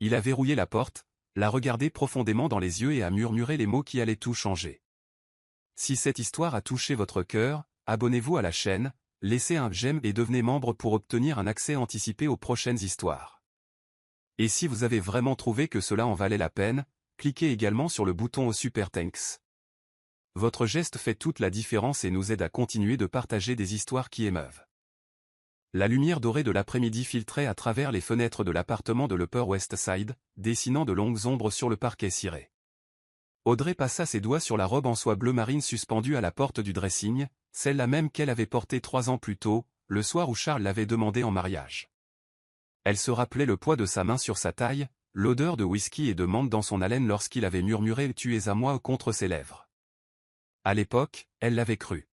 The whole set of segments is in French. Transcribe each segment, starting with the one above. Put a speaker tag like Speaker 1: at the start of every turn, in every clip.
Speaker 1: Il a verrouillé la porte, l'a regardé profondément dans les yeux et a murmuré les mots qui allaient tout changer. Si cette histoire a touché votre cœur, abonnez-vous à la chaîne, laissez un j'aime et devenez membre pour obtenir un accès anticipé aux prochaines histoires. Et si vous avez vraiment trouvé que cela en valait la peine, cliquez également sur le bouton au Super Thanks. Votre geste fait toute la différence et nous aide à continuer de partager des histoires qui émeuvent. La lumière dorée de l'après-midi filtrait à travers les fenêtres de l'appartement de l'Upper West Side, dessinant de longues ombres sur le parquet ciré. Audrey passa ses doigts sur la robe en soie bleu marine suspendue à la porte du dressing, celle-là même qu'elle avait portée 3 ans plus tôt, le soir où Charles l'avait demandée en mariage. Elle se rappelait le poids de sa main sur sa taille, l'odeur de whisky et de menthe dans son haleine lorsqu'il avait murmuré « Tu es à moi » contre ses lèvres. À l'époque, elle l'avait cru.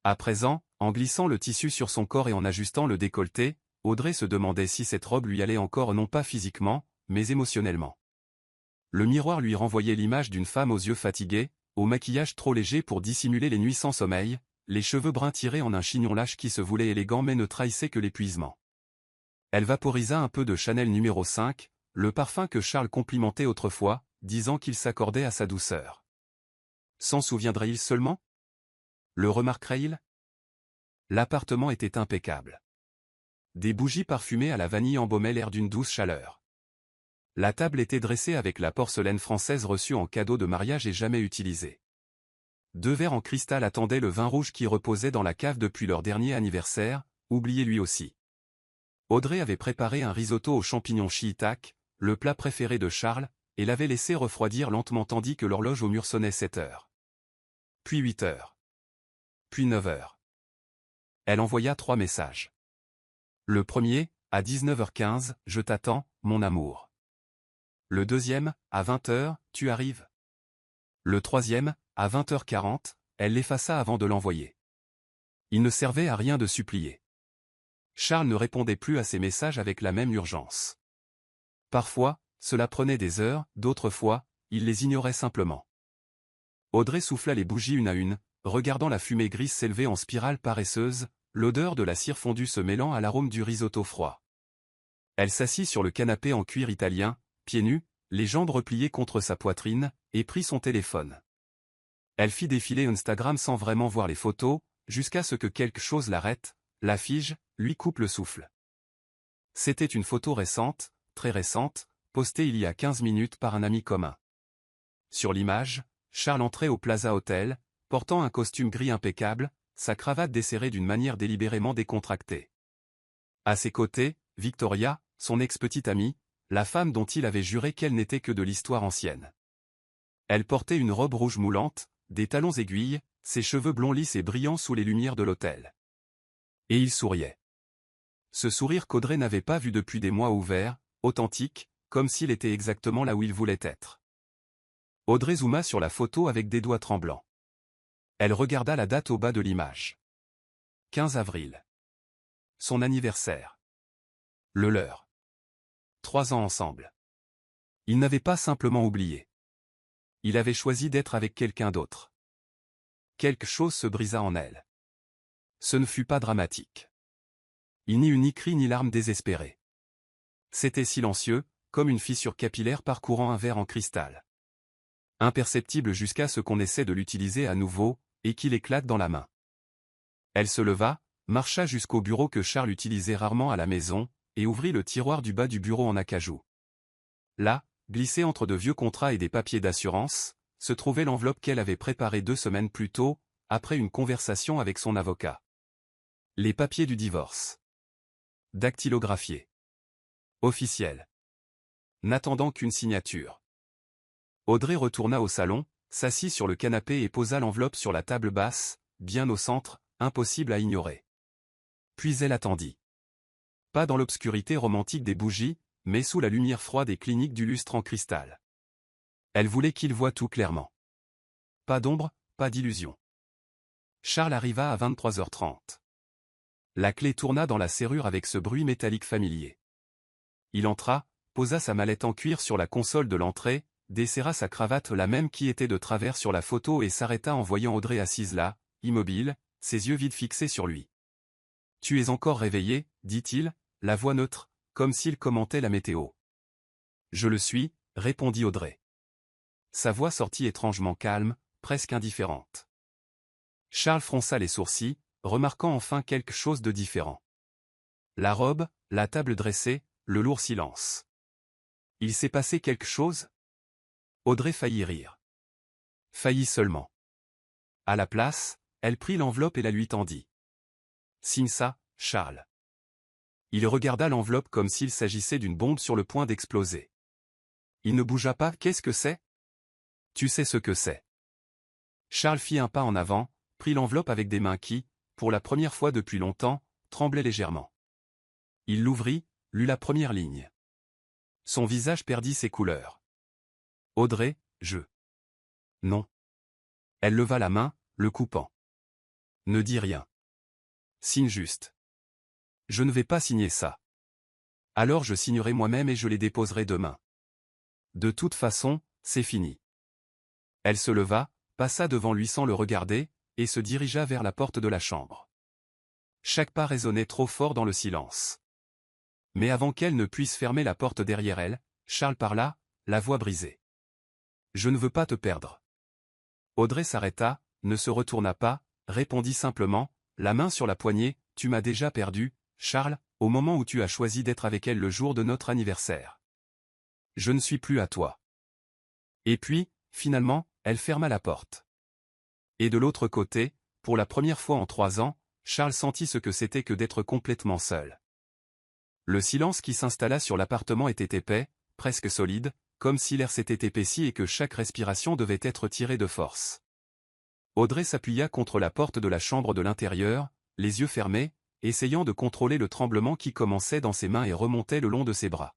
Speaker 1: À présent, en glissant le tissu sur son corps et en ajustant le décolleté, Audrey se demandait si cette robe lui allait encore non pas physiquement, mais émotionnellement. Le miroir lui renvoyait l'image d'une femme aux yeux fatigués, au maquillage trop léger pour dissimuler les nuits sans sommeil, les cheveux bruns tirés en un chignon lâche qui se voulait élégant mais ne trahissait que l'épuisement. Elle vaporisa un peu de Chanel numéro 5, le parfum que Charles complimentait autrefois, disant qu'il s'accordait à sa douceur. S'en souviendrait-il seulement? Le remarquerait-il? L'appartement était impeccable. Des bougies parfumées à la vanille embaumaient l'air d'une douce chaleur. La table était dressée avec la porcelaine française reçue en cadeau de mariage et jamais utilisée. 2 verres en cristal attendaient le vin rouge qui reposait dans la cave depuis leur dernier anniversaire, oublié lui aussi. Audrey avait préparé un risotto aux champignons shiitake, le plat préféré de Charles, et l'avait laissé refroidir lentement tandis que l'horloge au mur sonnait 7 heures. Puis 8 heures. Puis 9 heures. Elle envoya 3 messages. Le premier, à 19h15, « Je t'attends, mon amour ». Le deuxième, à 20h, « Tu arrives ». Le troisième, à 20h40, elle l'effaça avant de l'envoyer. Il ne servait à rien de supplier. Charles ne répondait plus à ses messages avec la même urgence. Parfois, cela prenait des heures, d'autres fois, il les ignorait simplement. Audrey souffla les bougies une à une, regardant la fumée grise s'élever en spirale paresseuse, l'odeur de la cire fondue se mêlant à l'arôme du risotto froid. Elle s'assit sur le canapé en cuir italien, pieds nus, les jambes repliées contre sa poitrine, et prit son téléphone. Elle fit défiler Instagram sans vraiment voir les photos, jusqu'à ce que quelque chose l'arrête, la fige, lui coupe le souffle. C'était une photo récente, très récente, postée il y a 15 minutes par un ami commun. Sur l'image, Charles entrait au Plaza Hotel, portant un costume gris impeccable, sa cravate desserrée d'une manière délibérément décontractée. À ses côtés, Victoria, son ex-petite amie, la femme dont il avait juré qu'elle n'était que de l'histoire ancienne. Elle portait une robe rouge moulante, des talons aiguilles, ses cheveux blonds lisses et brillants sous les lumières de l'hôtel. Et il souriait. Ce sourire qu'Audrey n'avait pas vu depuis des mois, ouvert, authentique, comme s'il était exactement là où il voulait être. Audrey zooma sur la photo avec des doigts tremblants. Elle regarda la date au bas de l'image. 15 avril. Son anniversaire. Le leur. 3 ans ensemble. Il n'avait pas simplement oublié. Il avait choisi d'être avec quelqu'un d'autre. Quelque chose se brisa en elle. Ce ne fut pas dramatique. Il n'y eut ni cri ni larmes désespérées. C'était silencieux, comme une fissure capillaire parcourant un verre en cristal. Imperceptible jusqu'à ce qu'on essaie de l'utiliser à nouveau, et qu'il éclate dans la main. Elle se leva, marcha jusqu'au bureau que Charles utilisait rarement à la maison, et ouvrit le tiroir du bas du bureau en acajou. Là, glissée entre de vieux contrats et des papiers d'assurance, se trouvait l'enveloppe qu'elle avait préparée 2 semaines plus tôt, après une conversation avec son avocat. Les papiers du divorce. Dactylographiés. Officiel. N'attendant qu'une signature. Audrey retourna au salon, s'assit sur le canapé et posa l'enveloppe sur la table basse, bien au centre, impossible à ignorer. Puis elle attendit. Pas dans l'obscurité romantique des bougies, mais sous la lumière froide et clinique du lustre en cristal. Elle voulait qu'il voie tout clairement. Pas d'ombre, pas d'illusion. Charles arriva à 23h30. La clé tourna dans la serrure avec ce bruit métallique familier. Il entra, posa sa mallette en cuir sur la console de l'entrée, desserra sa cravate, la même qui était de travers sur la photo, et s'arrêta en voyant Audrey assise là, immobile, ses yeux vides fixés sur lui. « Tu es encore réveillé » dit-il, la voix neutre, comme s'il commentait la météo. Je le suis, répondit Audrey. Sa voix sortit étrangement calme, presque indifférente. Charles fronça les sourcils, remarquant enfin quelque chose de différent. La robe, la table dressée, le lourd silence. Il s'est passé quelque chose? Audrey faillit rire. Faillit seulement. À la place, elle prit l'enveloppe et la lui tendit. Signe ça, Charles. Il regarda l'enveloppe comme s'il s'agissait d'une bombe sur le point d'exploser. Il ne bougea pas. Qu'est-ce que c'est? Tu sais ce que c'est. Charles fit un pas en avant, prit l'enveloppe avec des mains qui, pour la première fois depuis longtemps, tremblaient légèrement. Il l'ouvrit, lut la première ligne. Son visage perdit ses couleurs. Audrey, je. Non. Elle leva la main, le coupant. Ne dis rien. Signe juste. Je ne vais pas signer ça. Alors je signerai moi-même et je les déposerai demain. De toute façon, c'est fini. Elle se leva, passa devant lui sans le regarder, et se dirigea vers la porte de la chambre. Chaque pas résonnait trop fort dans le silence. Mais avant qu'elle ne puisse fermer la porte derrière elle, Charles parla, la voix brisée. Je ne veux pas te perdre. Audrey s'arrêta, ne se retourna pas, répondit simplement, la main sur la poignée, tu m'as déjà perdu, Charles, au moment où tu as choisi d'être avec elle le jour de notre anniversaire. Je ne suis plus à toi. Et puis, finalement, elle ferma la porte. Et de l'autre côté, pour la première fois en 3 ans, Charles sentit ce que c'était que d'être complètement seul. Le silence qui s'installa sur l'appartement était épais, presque solide, comme si l'air s'était épaissi et que chaque respiration devait être tirée de force. Audrey s'appuya contre la porte de la chambre de l'intérieur, les yeux fermés, essayant de contrôler le tremblement qui commençait dans ses mains et remontait le long de ses bras.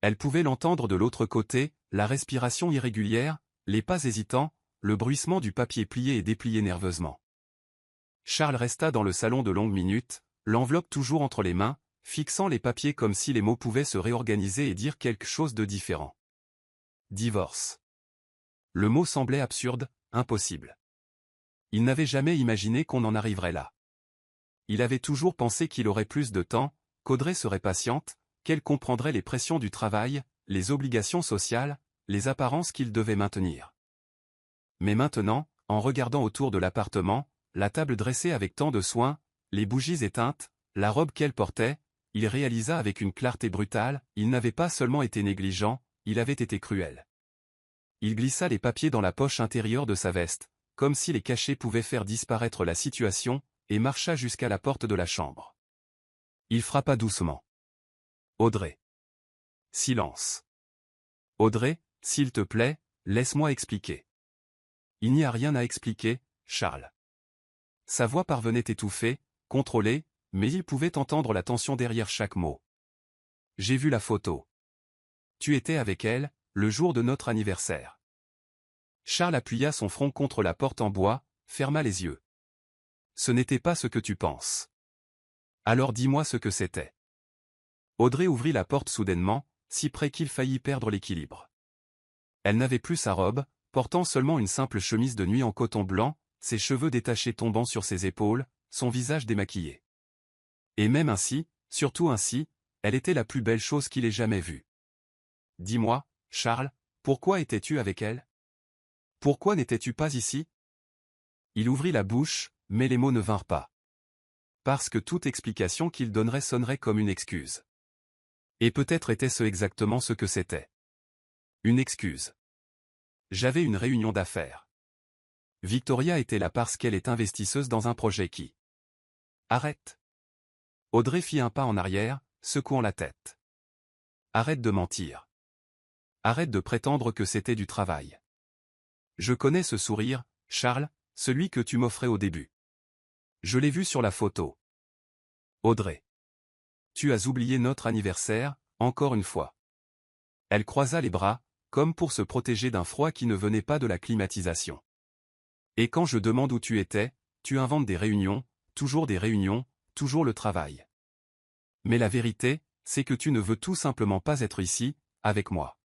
Speaker 1: Elle pouvait l'entendre de l'autre côté, la respiration irrégulière, les pas hésitants, le bruissement du papier plié et déplié nerveusement. Charles resta dans le salon de longues minutes, l'enveloppe toujours entre les mains, fixant les papiers comme si les mots pouvaient se réorganiser et dire quelque chose de différent. Divorce. Le mot semblait absurde, impossible. Il n'avait jamais imaginé qu'on en arriverait là. Il avait toujours pensé qu'il aurait plus de temps, qu'Audrey serait patiente, qu'elle comprendrait les pressions du travail, les obligations sociales, les apparences qu'il devait maintenir. Mais maintenant, en regardant autour de l'appartement, la table dressée avec tant de soin, les bougies éteintes, la robe qu'elle portait, il réalisa avec une clarté brutale, il n'avait pas seulement été négligent, il avait été cruel. Il glissa les papiers dans la poche intérieure de sa veste, comme si les cachets pouvaient faire disparaître la situation, et marcha jusqu'à la porte de la chambre. Il frappa doucement. Audrey. Silence. Audrey, s'il te plaît, laisse-moi expliquer. Il n'y a rien à expliquer, Charles. Sa voix parvenait étouffée, contrôlée, mais il pouvait entendre la tension derrière chaque mot. J'ai vu la photo. Tu étais avec elle, le jour de notre anniversaire. Charles appuya son front contre la porte en bois, ferma les yeux. Ce n'était pas ce que tu penses. Alors dis-moi ce que c'était. Audrey ouvrit la porte soudainement, si près qu'il faillit perdre l'équilibre. Elle n'avait plus sa robe, portant seulement une simple chemise de nuit en coton blanc, ses cheveux détachés tombant sur ses épaules, son visage démaquillé. Et même ainsi, surtout ainsi, elle était la plus belle chose qu'il ait jamais vue. Dis-moi, Charles, pourquoi étais-tu avec elle? Pourquoi n'étais-tu pas ici? Il ouvrit la bouche, mais les mots ne vinrent pas. Parce que toute explication qu'il donnerait sonnerait comme une excuse. Et peut-être était-ce exactement ce que c'était. Une excuse. J'avais une réunion d'affaires. Victoria était là parce qu'elle est investisseuse dans un projet qui... Arrête. Audrey fit un pas en arrière, secouant la tête. Arrête de mentir. Arrête de prétendre que c'était du travail. Je connais ce sourire, Charles, celui que tu m'offrais au début. Je l'ai vu sur la photo. Audrey. Tu as oublié notre anniversaire, encore une fois. Elle croisa les bras, comme pour se protéger d'un froid qui ne venait pas de la climatisation. Et quand je demande où tu étais, tu inventes des réunions, toujours le travail. Mais la vérité, c'est que tu ne veux tout simplement pas être ici, avec moi.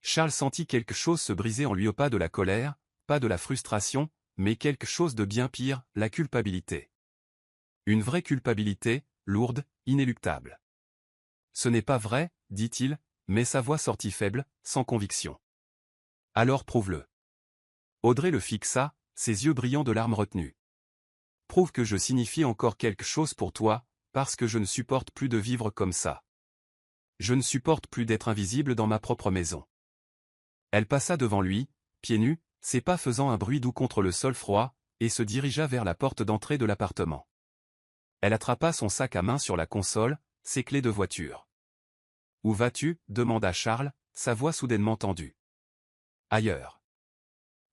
Speaker 1: Charles sentit quelque chose se briser en lui, pas de la colère, pas de la frustration, mais quelque chose de bien pire, la culpabilité. Une vraie culpabilité, lourde, inéluctable. Ce n'est pas vrai, dit-il, mais sa voix sortit faible, sans conviction. Alors prouve-le. Audrey le fixa, ses yeux brillants de larmes retenues. Prouve que je signifie encore quelque chose pour toi, parce que je ne supporte plus de vivre comme ça. Je ne supporte plus d'être invisible dans ma propre maison. Elle passa devant lui, pieds nus, ses pas faisant un bruit doux contre le sol froid, et se dirigea vers la porte d'entrée de l'appartement. Elle attrapa son sac à main sur la console, ses clés de voiture. « Où vas-tu » demanda Charles, sa voix soudainement tendue. « Ailleurs.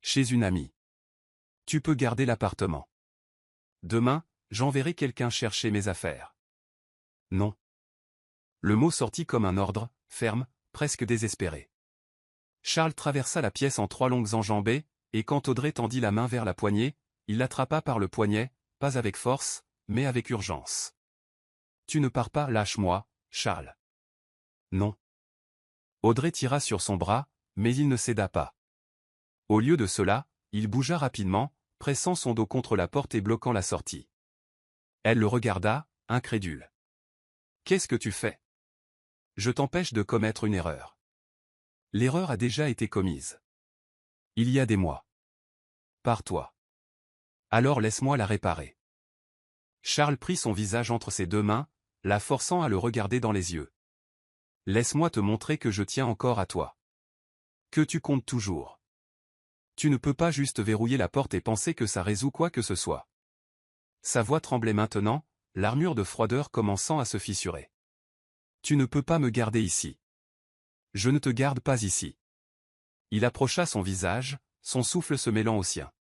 Speaker 1: Chez une amie. Tu peux garder l'appartement. Demain, j'enverrai quelqu'un chercher mes affaires. » Non. Le mot sortit comme un ordre, ferme, presque désespéré. Charles traversa la pièce en 3 longues enjambées, et quand Audrey tendit la main vers la poignée, il l'attrapa par le poignet, pas avec force, mais avec urgence. « Tu ne pars pas, lâche-moi, Charles. » Non. Audrey tira sur son bras, mais il ne céda pas. Au lieu de cela, il bougea rapidement, pressant son dos contre la porte et bloquant la sortie. Elle le regarda, incrédule. « Qu'est-ce que tu fais ? Je t'empêche de commettre une erreur. » L'erreur a déjà été commise. Il y a des mois. Pars-toi. Alors laisse-moi la réparer. Charles prit son visage entre ses 2 mains, la forçant à le regarder dans les yeux. Laisse-moi te montrer que je tiens encore à toi. Que tu comptes toujours. Tu ne peux pas juste verrouiller la porte et penser que ça résout quoi que ce soit. Sa voix tremblait maintenant, l'armure de froideur commençant à se fissurer. Tu ne peux pas me garder ici. Je ne te garde pas ici. Il approcha son visage, son souffle se mêlant au sien.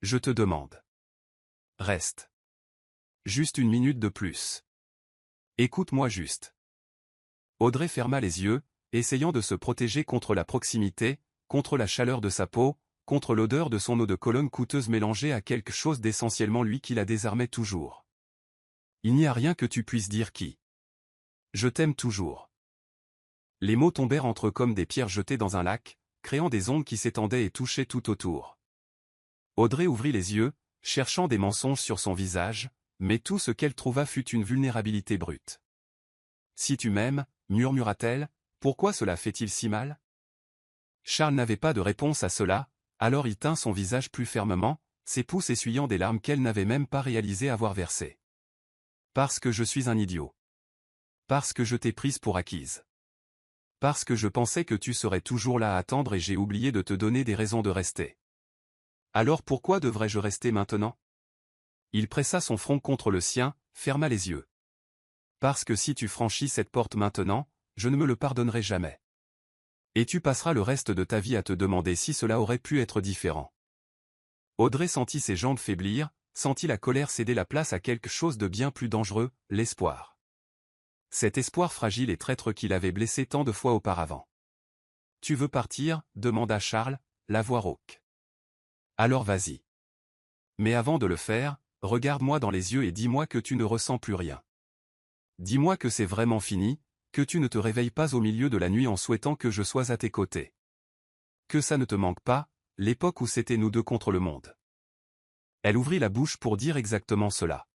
Speaker 1: Je te demande. Reste. Juste 1 minute de plus. Écoute-moi juste. Audrey ferma les yeux, essayant de se protéger contre la proximité, contre la chaleur de sa peau, contre l'odeur de son eau de Cologne coûteuse mélangée à quelque chose d'essentiellement lui qui la désarmait toujours. Il n'y a rien que tu puisses dire qui. Je t'aime toujours. Les mots tombèrent entre eux comme des pierres jetées dans un lac, créant des ondes qui s'étendaient et touchaient tout autour. Audrey ouvrit les yeux, cherchant des mensonges sur son visage, mais tout ce qu'elle trouva fut une vulnérabilité brute. « Si tu m'aimes, murmura-t-elle, pourquoi cela fait-il si mal ?» Charles n'avait pas de réponse à cela, alors il tint son visage plus fermement, ses pouces essuyant des larmes qu'elle n'avait même pas réalisé avoir versées. « Parce que je suis un idiot. Parce que je t'ai prise pour acquise. Parce que je pensais que tu serais toujours là à attendre et j'ai oublié de te donner des raisons de rester. Alors pourquoi devrais-je rester maintenant ?» Il pressa son front contre le sien, ferma les yeux. « Parce que si tu franchis cette porte maintenant, je ne me le pardonnerai jamais. Et tu passeras le reste de ta vie à te demander si cela aurait pu être différent. » Audrey sentit ses jambes faiblir, sentit la colère céder la place à quelque chose de bien plus dangereux, l'espoir. Cet espoir fragile et traître qui l'avait blessé tant de fois auparavant. « Tu veux partir » demanda Charles, la voix rauque. « Alors vas-y. Mais avant de le faire, regarde-moi dans les yeux et dis-moi que tu ne ressens plus rien. Dis-moi que c'est vraiment fini, que tu ne te réveilles pas au milieu de la nuit en souhaitant que je sois à tes côtés. Que ça ne te manque pas, l'époque où c'était nous deux contre le monde. » Elle ouvrit la bouche pour dire exactement cela.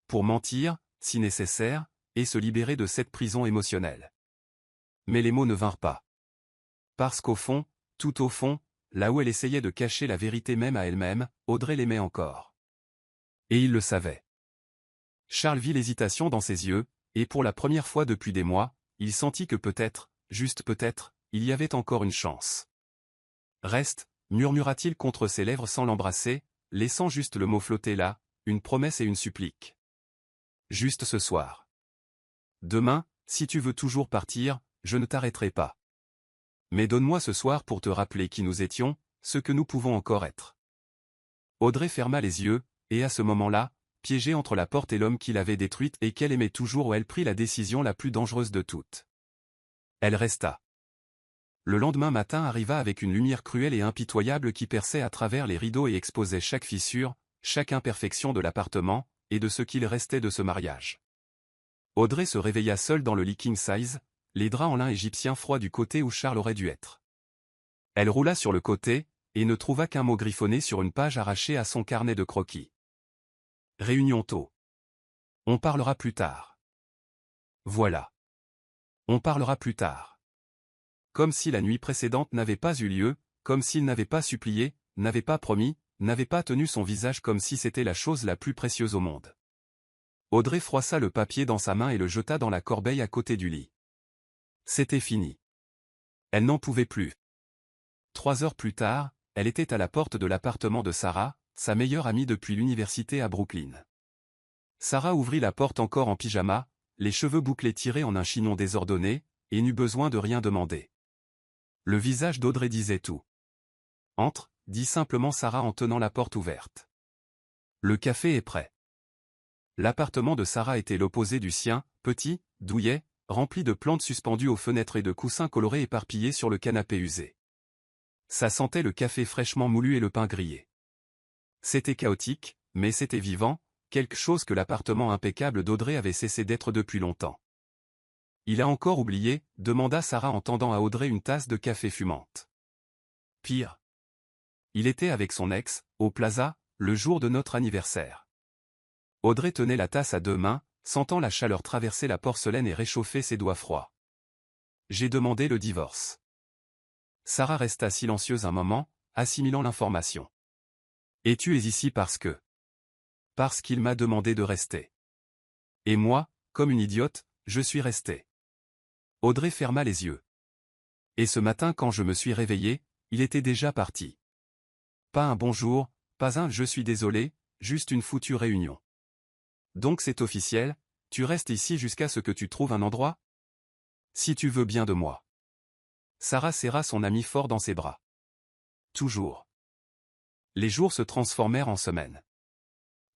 Speaker 1: Pour mentir, si nécessaire, et se libérer de cette prison émotionnelle. Mais les mots ne vinrent pas. Parce qu'au fond, tout au fond, là où elle essayait de cacher la vérité même à elle-même, Audrey l'aimait encore. Et il le savait. Charles vit l'hésitation dans ses yeux, et pour la première fois depuis des mois, il sentit que peut-être, juste peut-être, il y avait encore une chance. « Reste » murmura-t-il contre ses lèvres sans l'embrasser, laissant juste le mot flotter là, une promesse et une supplique. « Juste ce soir. Demain, si tu veux toujours partir, je ne t'arrêterai pas. Mais donne-moi ce soir pour te rappeler qui nous étions, ce que nous pouvons encore être. » Audrey ferma les yeux, et à ce moment-là, piégée entre la porte et l'homme qui l'avait détruite et qu'elle aimait toujours, elle prit la décision la plus dangereuse de toutes. Elle resta. Le lendemain matin arriva avec une lumière cruelle et impitoyable qui perçait à travers les rideaux et exposait chaque fissure, chaque imperfection de l'appartement, et de ce qu'il restait de ce mariage. Audrey se réveilla seule dans le lit king size, les draps en lin égyptien froid du côté où Charles aurait dû être. Elle roula sur le côté, et ne trouva qu'un mot griffonné sur une page arrachée à son carnet de croquis. Réunion tôt. On parlera plus tard. Voilà. On parlera plus tard. Comme si la nuit précédente n'avait pas eu lieu, comme s'il n'avait pas supplié, n'avait pas promis, n'avait pas tenu son visage comme si c'était la chose la plus précieuse au monde. Audrey froissa le papier dans sa main et le jeta dans la corbeille à côté du lit. C'était fini. Elle n'en pouvait plus. 3 heures plus tard, elle était à la porte de l'appartement de Sarah, sa meilleure amie depuis l'université à Brooklyn. Sarah ouvrit la porte encore en pyjama, les cheveux bouclés tirés en un chignon désordonné, et n'eut besoin de rien demander. Le visage d'Audrey disait tout. « Entre », dit simplement Sarah en tenant la porte ouverte. « Le café est prêt. » L'appartement de Sarah était l'opposé du sien, petit, douillet, rempli de plantes suspendues aux fenêtres et de coussins colorés éparpillés sur le canapé usé. Ça sentait le café fraîchement moulu et le pain grillé. C'était chaotique, mais c'était vivant, quelque chose que l'appartement impeccable d'Audrey avait cessé d'être depuis longtemps. « Il a encore oublié ?» demanda Sarah en tendant à Audrey une tasse de café fumante. Pire. Il était avec son ex, au Plaza, le jour de notre anniversaire. Audrey tenait la tasse à 2 mains, sentant la chaleur traverser la porcelaine et réchauffer ses doigts froids. « J'ai demandé le divorce. » Sarah resta silencieuse un moment, assimilant l'information. « Et tu es ici parce que... » « Parce qu'il m'a demandé de rester. » « Et moi, comme une idiote, je suis restée. » Audrey ferma les yeux. « Et ce matin quand je me suis réveillée, il était déjà parti. Pas un bonjour, pas un « je suis désolé », juste une foutue réunion. Donc c'est officiel, tu restes ici jusqu'à ce que tu trouves un endroit ? Si tu veux bien de moi. Sarah serra son ami fort dans ses bras. Toujours. Les jours se transformèrent en semaines.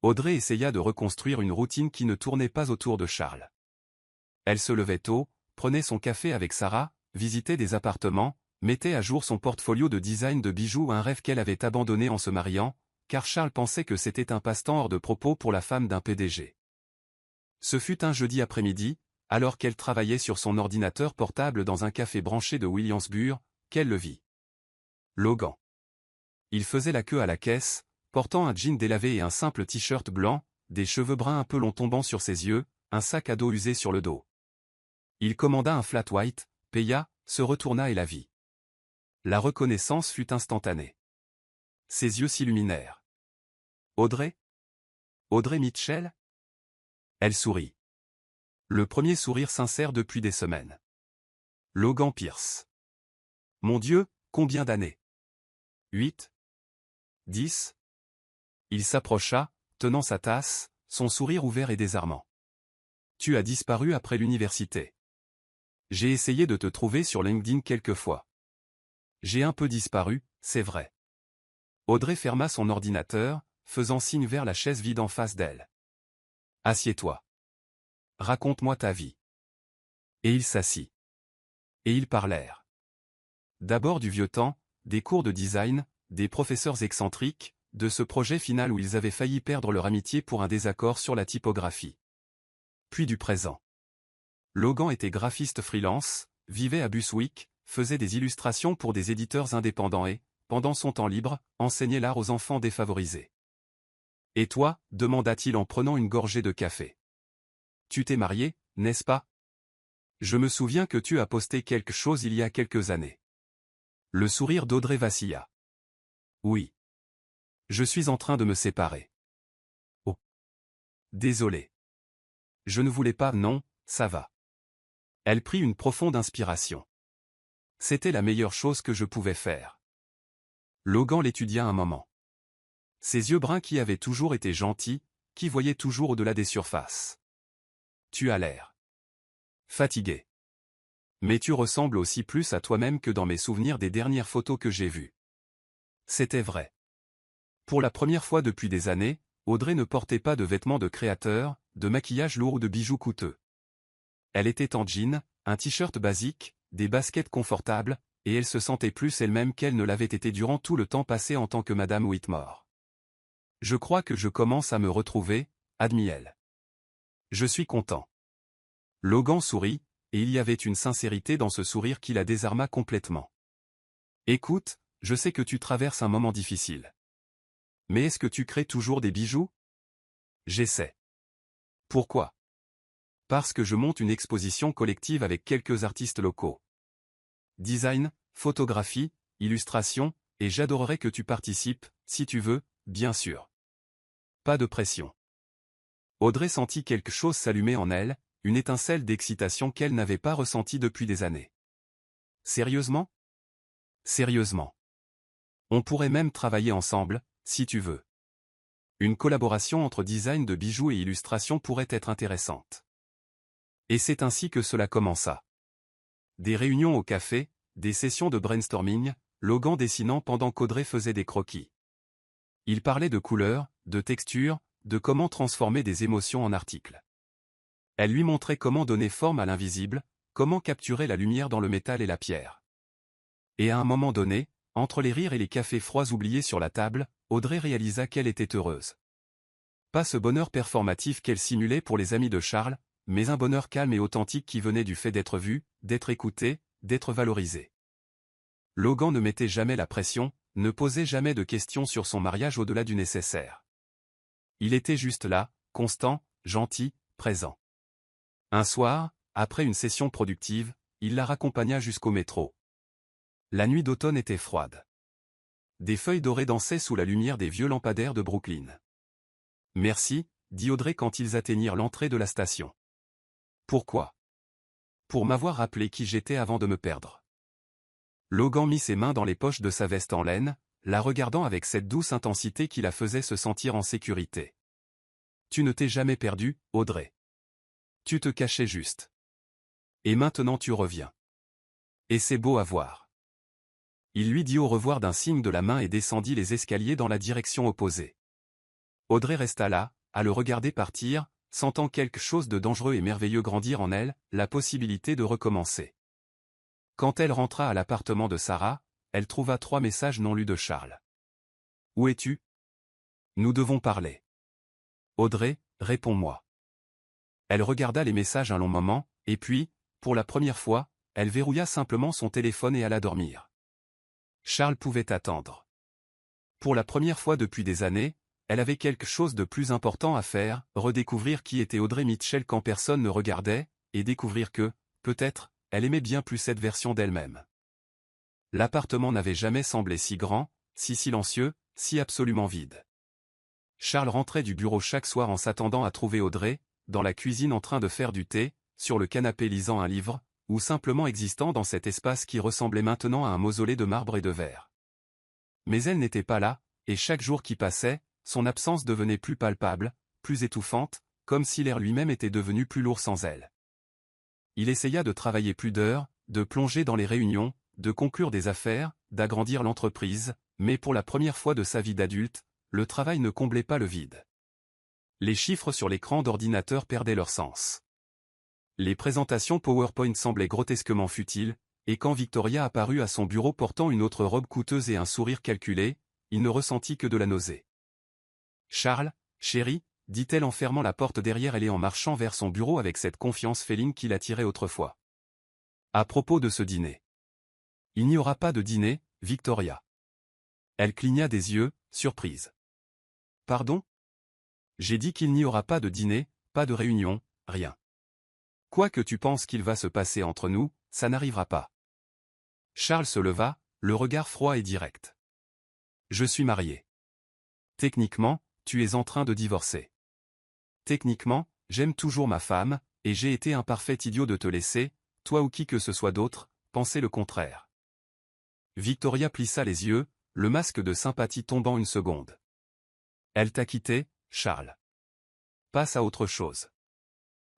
Speaker 1: Audrey essaya de reconstruire une routine qui ne tournait pas autour de Charles. Elle se levait tôt, prenait son café avec Sarah, visitait des appartements, mettait à jour son portfolio de design de bijoux, un rêve qu'elle avait abandonné en se mariant, car Charles pensait que c'était un passe-temps hors de propos pour la femme d'un PDG. Ce fut un jeudi après-midi, alors qu'elle travaillait sur son ordinateur portable dans un café branché de Williamsburg, qu'elle le vit. Logan. Il faisait la queue à la caisse, portant un jean délavé et un simple t-shirt blanc, des cheveux bruns un peu longs tombant sur ses yeux, un sac à dos usé sur le dos. Il commanda un flat white, paya, se retourna et la vit. La reconnaissance fut instantanée. Ses yeux s'illuminèrent. « Audrey ? Audrey Mitchell ?» Elle sourit. Le premier sourire sincère depuis des semaines. Logan Pierce. « Mon Dieu, combien d'années ? 8 ? 10 ? » Il s'approcha, tenant sa tasse, son sourire ouvert et désarmant. « Tu as disparu après l'université. J'ai essayé de te trouver sur LinkedIn quelques fois. J'ai un peu disparu, c'est vrai. » Audrey ferma son ordinateur, faisant signe vers la chaise vide en face d'elle. « Assieds-toi. Raconte-moi ta vie. » Et il s'assit. Et ils parlèrent. D'abord du vieux temps, des cours de design, des professeurs excentriques, de ce projet final où ils avaient failli perdre leur amitié pour un désaccord sur la typographie. Puis du présent. Logan était graphiste freelance, vivait à Buswick, faisait des illustrations pour des éditeurs indépendants et, pendant son temps libre, enseignait l'art aux enfants défavorisés. « Et toi ?» demanda-t-il en prenant une gorgée de café. « Tu t'es marié, n'est-ce pas ? Je me souviens que tu as posté quelque chose il y a quelques années. » Le sourire d'Audrey vacilla. « Oui. Je suis en train de me séparer. »« Oh. Désolé. Je ne voulais pas, non, ça va. » Elle prit une profonde inspiration. C'était la meilleure chose que je pouvais faire. Logan l'étudia un moment. Ses yeux bruns qui avaient toujours été gentils, qui voyaient toujours au-delà des surfaces. Tu as l'air fatigué. Mais tu ressembles aussi plus à toi-même que dans mes souvenirs des dernières photos que j'ai vues. C'était vrai. Pour la première fois depuis des années, Audrey ne portait pas de vêtements de créateur, de maquillage lourd ou de bijoux coûteux. Elle était en jean, un t-shirt basique, des baskets confortables, et elle se sentait plus elle-même qu'elle ne l'avait été durant tout le temps passé en tant que Madame Whitmore. « Je crois que je commence à me retrouver, » admit-elle. « Je suis content. » Logan sourit, et il y avait une sincérité dans ce sourire qui la désarma complètement. « Écoute, je sais que tu traverses un moment difficile. Mais est-ce que tu crées toujours des bijoux ? » J'essaie. Pourquoi ? Parce que je monte une exposition collective avec quelques artistes locaux. Design, photographie, illustration, et j'adorerais que tu participes, si tu veux, bien sûr. Pas de pression. Audrey sentit quelque chose s'allumer en elle, une étincelle d'excitation qu'elle n'avait pas ressentie depuis des années. Sérieusement? Sérieusement. On pourrait même travailler ensemble, si tu veux. Une collaboration entre design de bijoux et illustration pourrait être intéressante. Et c'est ainsi que cela commença. Des réunions au café, des sessions de brainstorming, Logan dessinant pendant qu'Audrey faisait des croquis. Il parlait de couleurs, de textures, de comment transformer des émotions en articles. Elle lui montrait comment donner forme à l'invisible, comment capturer la lumière dans le métal et la pierre. Et à un moment donné, entre les rires et les cafés froids oubliés sur la table, Audrey réalisa qu'elle était heureuse. Pas ce bonheur performatif qu'elle simulait pour les amis de Charles, mais un bonheur calme et authentique qui venait du fait d'être vue, d'être écoutée, d'être valorisée. Logan ne mettait jamais la pression, ne posait jamais de questions sur son mariage au-delà du nécessaire. Il était juste là, constant, gentil, présent. Un soir, après une session productive, il la raccompagna jusqu'au métro. La nuit d'automne était froide. Des feuilles dorées dansaient sous la lumière des vieux lampadaires de Brooklyn. « Merci », dit Audrey quand ils atteignirent l'entrée de la station. « Pourquoi ? » »« Pour m'avoir rappelé qui j'étais avant de me perdre. » Logan mit ses mains dans les poches de sa veste en laine, la regardant avec cette douce intensité qui la faisait se sentir en sécurité. « Tu ne t'es jamais perdue, Audrey. Tu te cachais juste. Et maintenant tu reviens. Et c'est beau à voir. » Il lui dit au revoir d'un signe de la main et descendit les escaliers dans la direction opposée. Audrey resta là, à le regarder partir, sentant quelque chose de dangereux et merveilleux grandir en elle, la possibilité de recommencer. Quand elle rentra à l'appartement de Sarah, elle trouva 3 messages non lus de Charles. « Où es-tu ? Nous devons parler. »« Audrey, réponds-moi. » Elle regarda les messages un long moment, et puis, pour la première fois, elle verrouilla simplement son téléphone et alla dormir. Charles pouvait attendre. Pour la première fois depuis des années, elle avait quelque chose de plus important à faire, redécouvrir qui était Audrey Mitchell quand personne ne regardait, et découvrir que, peut-être, elle aimait bien plus cette version d'elle-même. L'appartement n'avait jamais semblé si grand, si silencieux, si absolument vide. Charles rentrait du bureau chaque soir en s'attendant à trouver Audrey, dans la cuisine en train de faire du thé, sur le canapé lisant un livre, ou simplement existant dans cet espace qui ressemblait maintenant à un mausolée de marbre et de verre. Mais elle n'était pas là, et chaque jour qui passait, son absence devenait plus palpable, plus étouffante, comme si l'air lui-même était devenu plus lourd sans elle. Il essaya de travailler plus d'heures, de plonger dans les réunions, de conclure des affaires, d'agrandir l'entreprise, mais pour la première fois de sa vie d'adulte, le travail ne comblait pas le vide. Les chiffres sur l'écran d'ordinateur perdaient leur sens. Les présentations PowerPoint semblaient grotesquement futiles, et quand Victoria apparut à son bureau portant une autre robe coûteuse et un sourire calculé, il ne ressentit que de la nausée. « Charles, chéri », dit-elle en fermant la porte derrière elle et en marchant vers son bureau avec cette confiance féline qui l'attirait autrefois. « À propos de ce dîner. »« Il n'y aura pas de dîner, Victoria. » Elle cligna des yeux, surprise. « Pardon ? » ?»« J'ai dit qu'il n'y aura pas de dîner, pas de réunion, rien. Quoi que tu penses qu'il va se passer entre nous, ça n'arrivera pas. » Charles se leva, le regard froid et direct. « Je suis marié. Techniquement, tu es en train de divorcer. Techniquement, j'aime toujours ma femme, et j'ai été un parfait idiot de te laisser, toi ou qui que ce soit d'autre, penser le contraire. » Victoria plissa les yeux, le masque de sympathie tombant une seconde. « Elle t'a quitté, Charles. Passe à autre chose. »«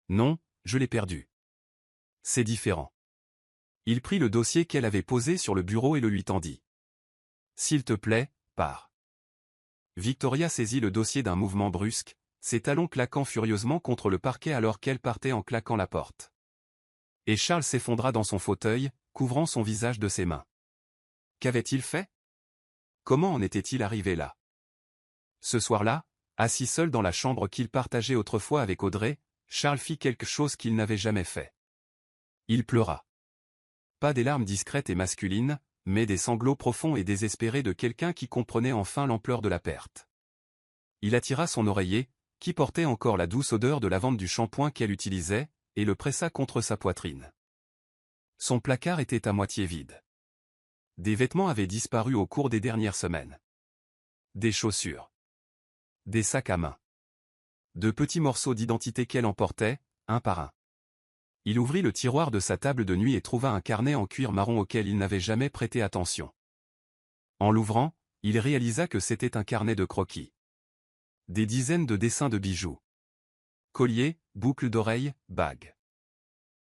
Speaker 1: Non, je l'ai perdu. C'est différent. » Il prit le dossier qu'elle avait posé sur le bureau et le lui tendit. « S'il te plaît, pars. » Victoria saisit le dossier d'un mouvement brusque, ses talons claquant furieusement contre le parquet alors qu'elle partait en claquant la porte. Et Charles s'effondra dans son fauteuil, couvrant son visage de ses mains. Qu'avait-il fait? Comment en était-il arrivé là? Ce soir-là, assis seul dans la chambre qu'il partageait autrefois avec Audrey, Charles fit quelque chose qu'il n'avait jamais fait. Il pleura. Pas des larmes discrètes et masculines, mais des sanglots profonds et désespérés de quelqu'un qui comprenait enfin l'ampleur de la perte. Il attira son oreiller, qui portait encore la douce odeur de lavande du shampoing qu'elle utilisait, et le pressa contre sa poitrine. Son placard était à moitié vide. Des vêtements avaient disparu au cours des dernières semaines. Des chaussures. Des sacs à main. De petits morceaux d'identité qu'elle emportait, un par un. Il ouvrit le tiroir de sa table de nuit et trouva un carnet en cuir marron auquel il n'avait jamais prêté attention. En l'ouvrant, il réalisa que c'était un carnet de croquis. Des dizaines de dessins de bijoux. Colliers, boucles d'oreilles, bagues.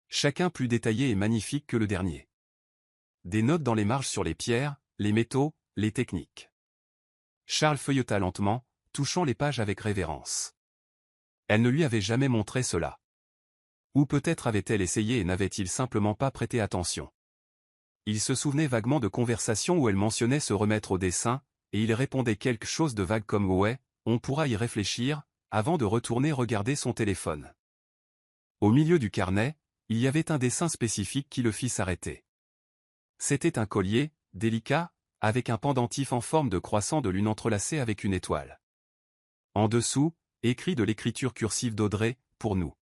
Speaker 1: Chacun plus détaillé et magnifique que le dernier. Des notes dans les marges sur les pierres, les métaux, les techniques. Charles feuilleta lentement, touchant les pages avec révérence. Elle ne lui avait jamais montré cela. Ou peut-être avait-elle essayé et n'avait-il simplement pas prêté attention. Il se souvenait vaguement de conversations où elle mentionnait se remettre au dessin, et il répondait quelque chose de vague comme « ouais, on pourra y réfléchir », avant de retourner regarder son téléphone. Au milieu du carnet, il y avait un dessin spécifique qui le fit s'arrêter. C'était un collier, délicat, avec un pendentif en forme de croissant de lune entrelacé avec une étoile. En dessous, écrit de l'écriture cursive d'Audrey, pour nous.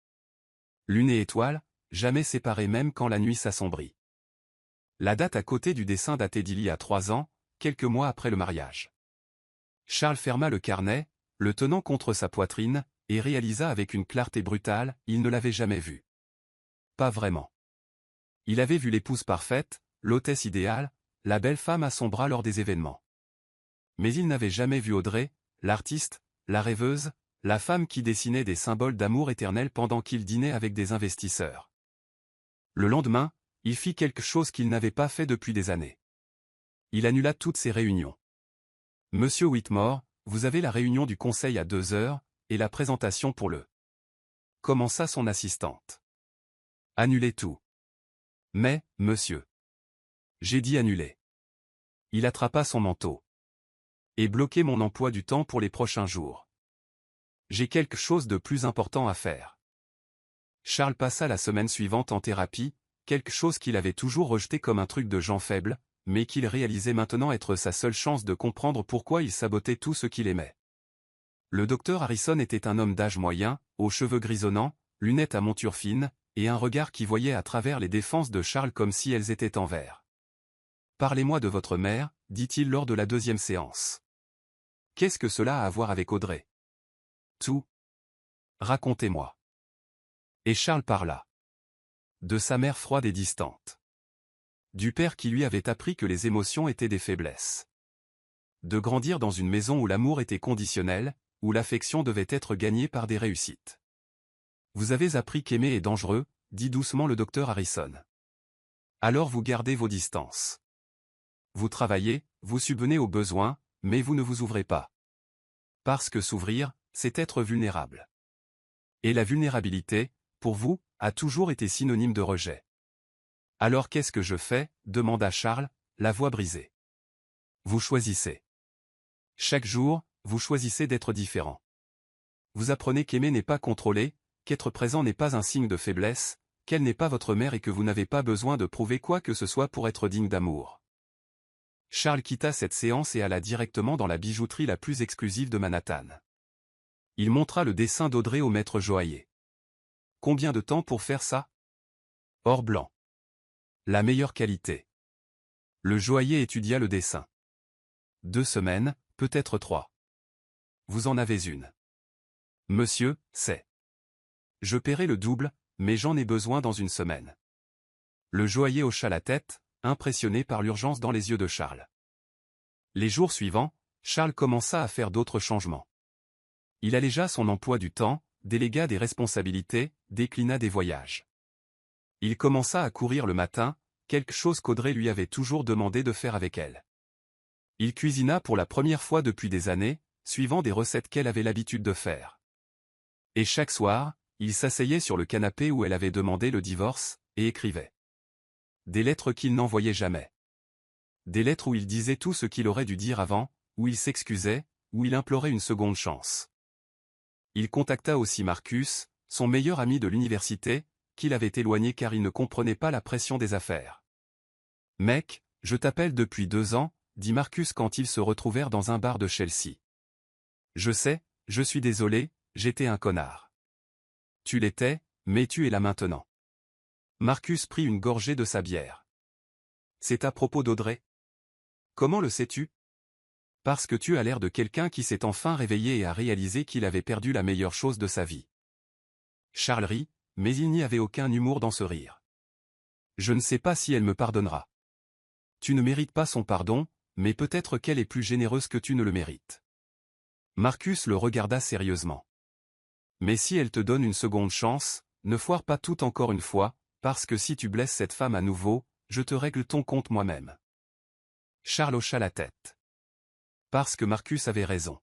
Speaker 1: Lune et étoile, jamais séparées même quand la nuit s'assombrit. La date à côté du dessin datait d'il y a 3 ans, quelques mois après le mariage. Charles ferma le carnet, le tenant contre sa poitrine, et réalisa avec une clarté brutale, il ne l'avait jamais vue. Pas vraiment. Il avait vu l'épouse parfaite, l'hôtesse idéale, la belle femme à son bras lors des événements. Mais il n'avait jamais vu Audrey, l'artiste, la rêveuse, la femme qui dessinait des symboles d'amour éternel pendant qu'il dînait avec des investisseurs. Le lendemain, il fit quelque chose qu'il n'avait pas fait depuis des années. Il annula toutes ses réunions. « Monsieur Whitmore, vous avez la réunion du conseil à 2 heures, et la présentation pour le... » commença son assistante. « Annulez tout. »« Mais, monsieur. » »« J'ai dit annuler. » Il attrapa son manteau. « Et bloquez mon emploi du temps pour les prochains jours. J'ai quelque chose de plus important à faire. » Charles passa la semaine suivante en thérapie, quelque chose qu'il avait toujours rejeté comme un truc de gens faibles, mais qu'il réalisait maintenant être sa seule chance de comprendre pourquoi il sabotait tout ce qu'il aimait. Le docteur Harrison était un homme d'âge moyen, aux cheveux grisonnants, lunettes à monture fine, et un regard qui voyait à travers les défenses de Charles comme si elles étaient en verre. « Parlez-moi de votre mère, dit-il lors de la 2e séance. Qu'est-ce que cela a à voir avec Audrey? Tout. Racontez-moi. » Et Charles parla. De sa mère froide et distante. Du père qui lui avait appris que les émotions étaient des faiblesses. De grandir dans une maison où l'amour était conditionnel, où l'affection devait être gagnée par des réussites. Vous avez appris qu'aimer est dangereux, dit doucement le docteur Harrison. Alors vous gardez vos distances. Vous travaillez, vous subvenez aux besoins, mais vous ne vous ouvrez pas. Parce que s'ouvrir, c'est être vulnérable. Et la vulnérabilité, pour vous, a toujours été synonyme de rejet. Alors qu'est-ce que je fais? Demanda Charles, la voix brisée. Vous choisissez. Chaque jour, vous choisissez d'être différent. Vous apprenez qu'aimer n'est pas contrôler, qu'être présent n'est pas un signe de faiblesse, qu'elle n'est pas votre mère et que vous n'avez pas besoin de prouver quoi que ce soit pour être digne d'amour. Charles quitta cette séance et alla directement dans la bijouterie la plus exclusive de Manhattan. Il montra le dessin d'Audrey au maître joaillier. Combien de temps pour faire ça? Or blanc. La meilleure qualité. Le joaillier étudia le dessin. 2 semaines, peut-être 3. Vous en avez une. Monsieur, c'est. Je paierai le double, mais j'en ai besoin dans 1 semaine. Le joaillier hocha la tête, impressionné par l'urgence dans les yeux de Charles. Les jours suivants, Charles commença à faire d'autres changements. Il allégea son emploi du temps, délégua des responsabilités, déclina des voyages. Il commença à courir le matin, quelque chose qu'Audrey lui avait toujours demandé de faire avec elle. Il cuisina pour la première fois depuis des années, suivant des recettes qu'elle avait l'habitude de faire. Et chaque soir, il s'asseyait sur le canapé où elle avait demandé le divorce, et écrivait. Des lettres qu'il n'envoyait jamais. Des lettres où il disait tout ce qu'il aurait dû dire avant, où il s'excusait, où il implorait une seconde chance. Il contacta aussi Marcus, son meilleur ami de l'université, qu'il avait éloigné car il ne comprenait pas la pression des affaires. « Mec, je t'appelle depuis 2 ans, dit Marcus quand ils se retrouvèrent dans un bar de Chelsea. Je sais, je suis désolé, j'étais un connard. Tu l'étais, mais tu es là maintenant. Marcus prit une gorgée de sa bière. C'est à propos d'Audrey? Comment le sais-tu? Parce que tu as l'air de quelqu'un qui s'est enfin réveillé et a réalisé qu'il avait perdu la meilleure chose de sa vie. Charles rit, mais il n'y avait aucun humour dans ce rire. Je ne sais pas si elle me pardonnera. Tu ne mérites pas son pardon, mais peut-être qu'elle est plus généreuse que tu ne le mérites. Marcus le regarda sérieusement. Mais si elle te donne une seconde chance, ne foire pas tout encore une fois, parce que si tu blesses cette femme à nouveau, je te règle ton compte moi-même. Charles hocha la tête. Parce que Marcus avait raison.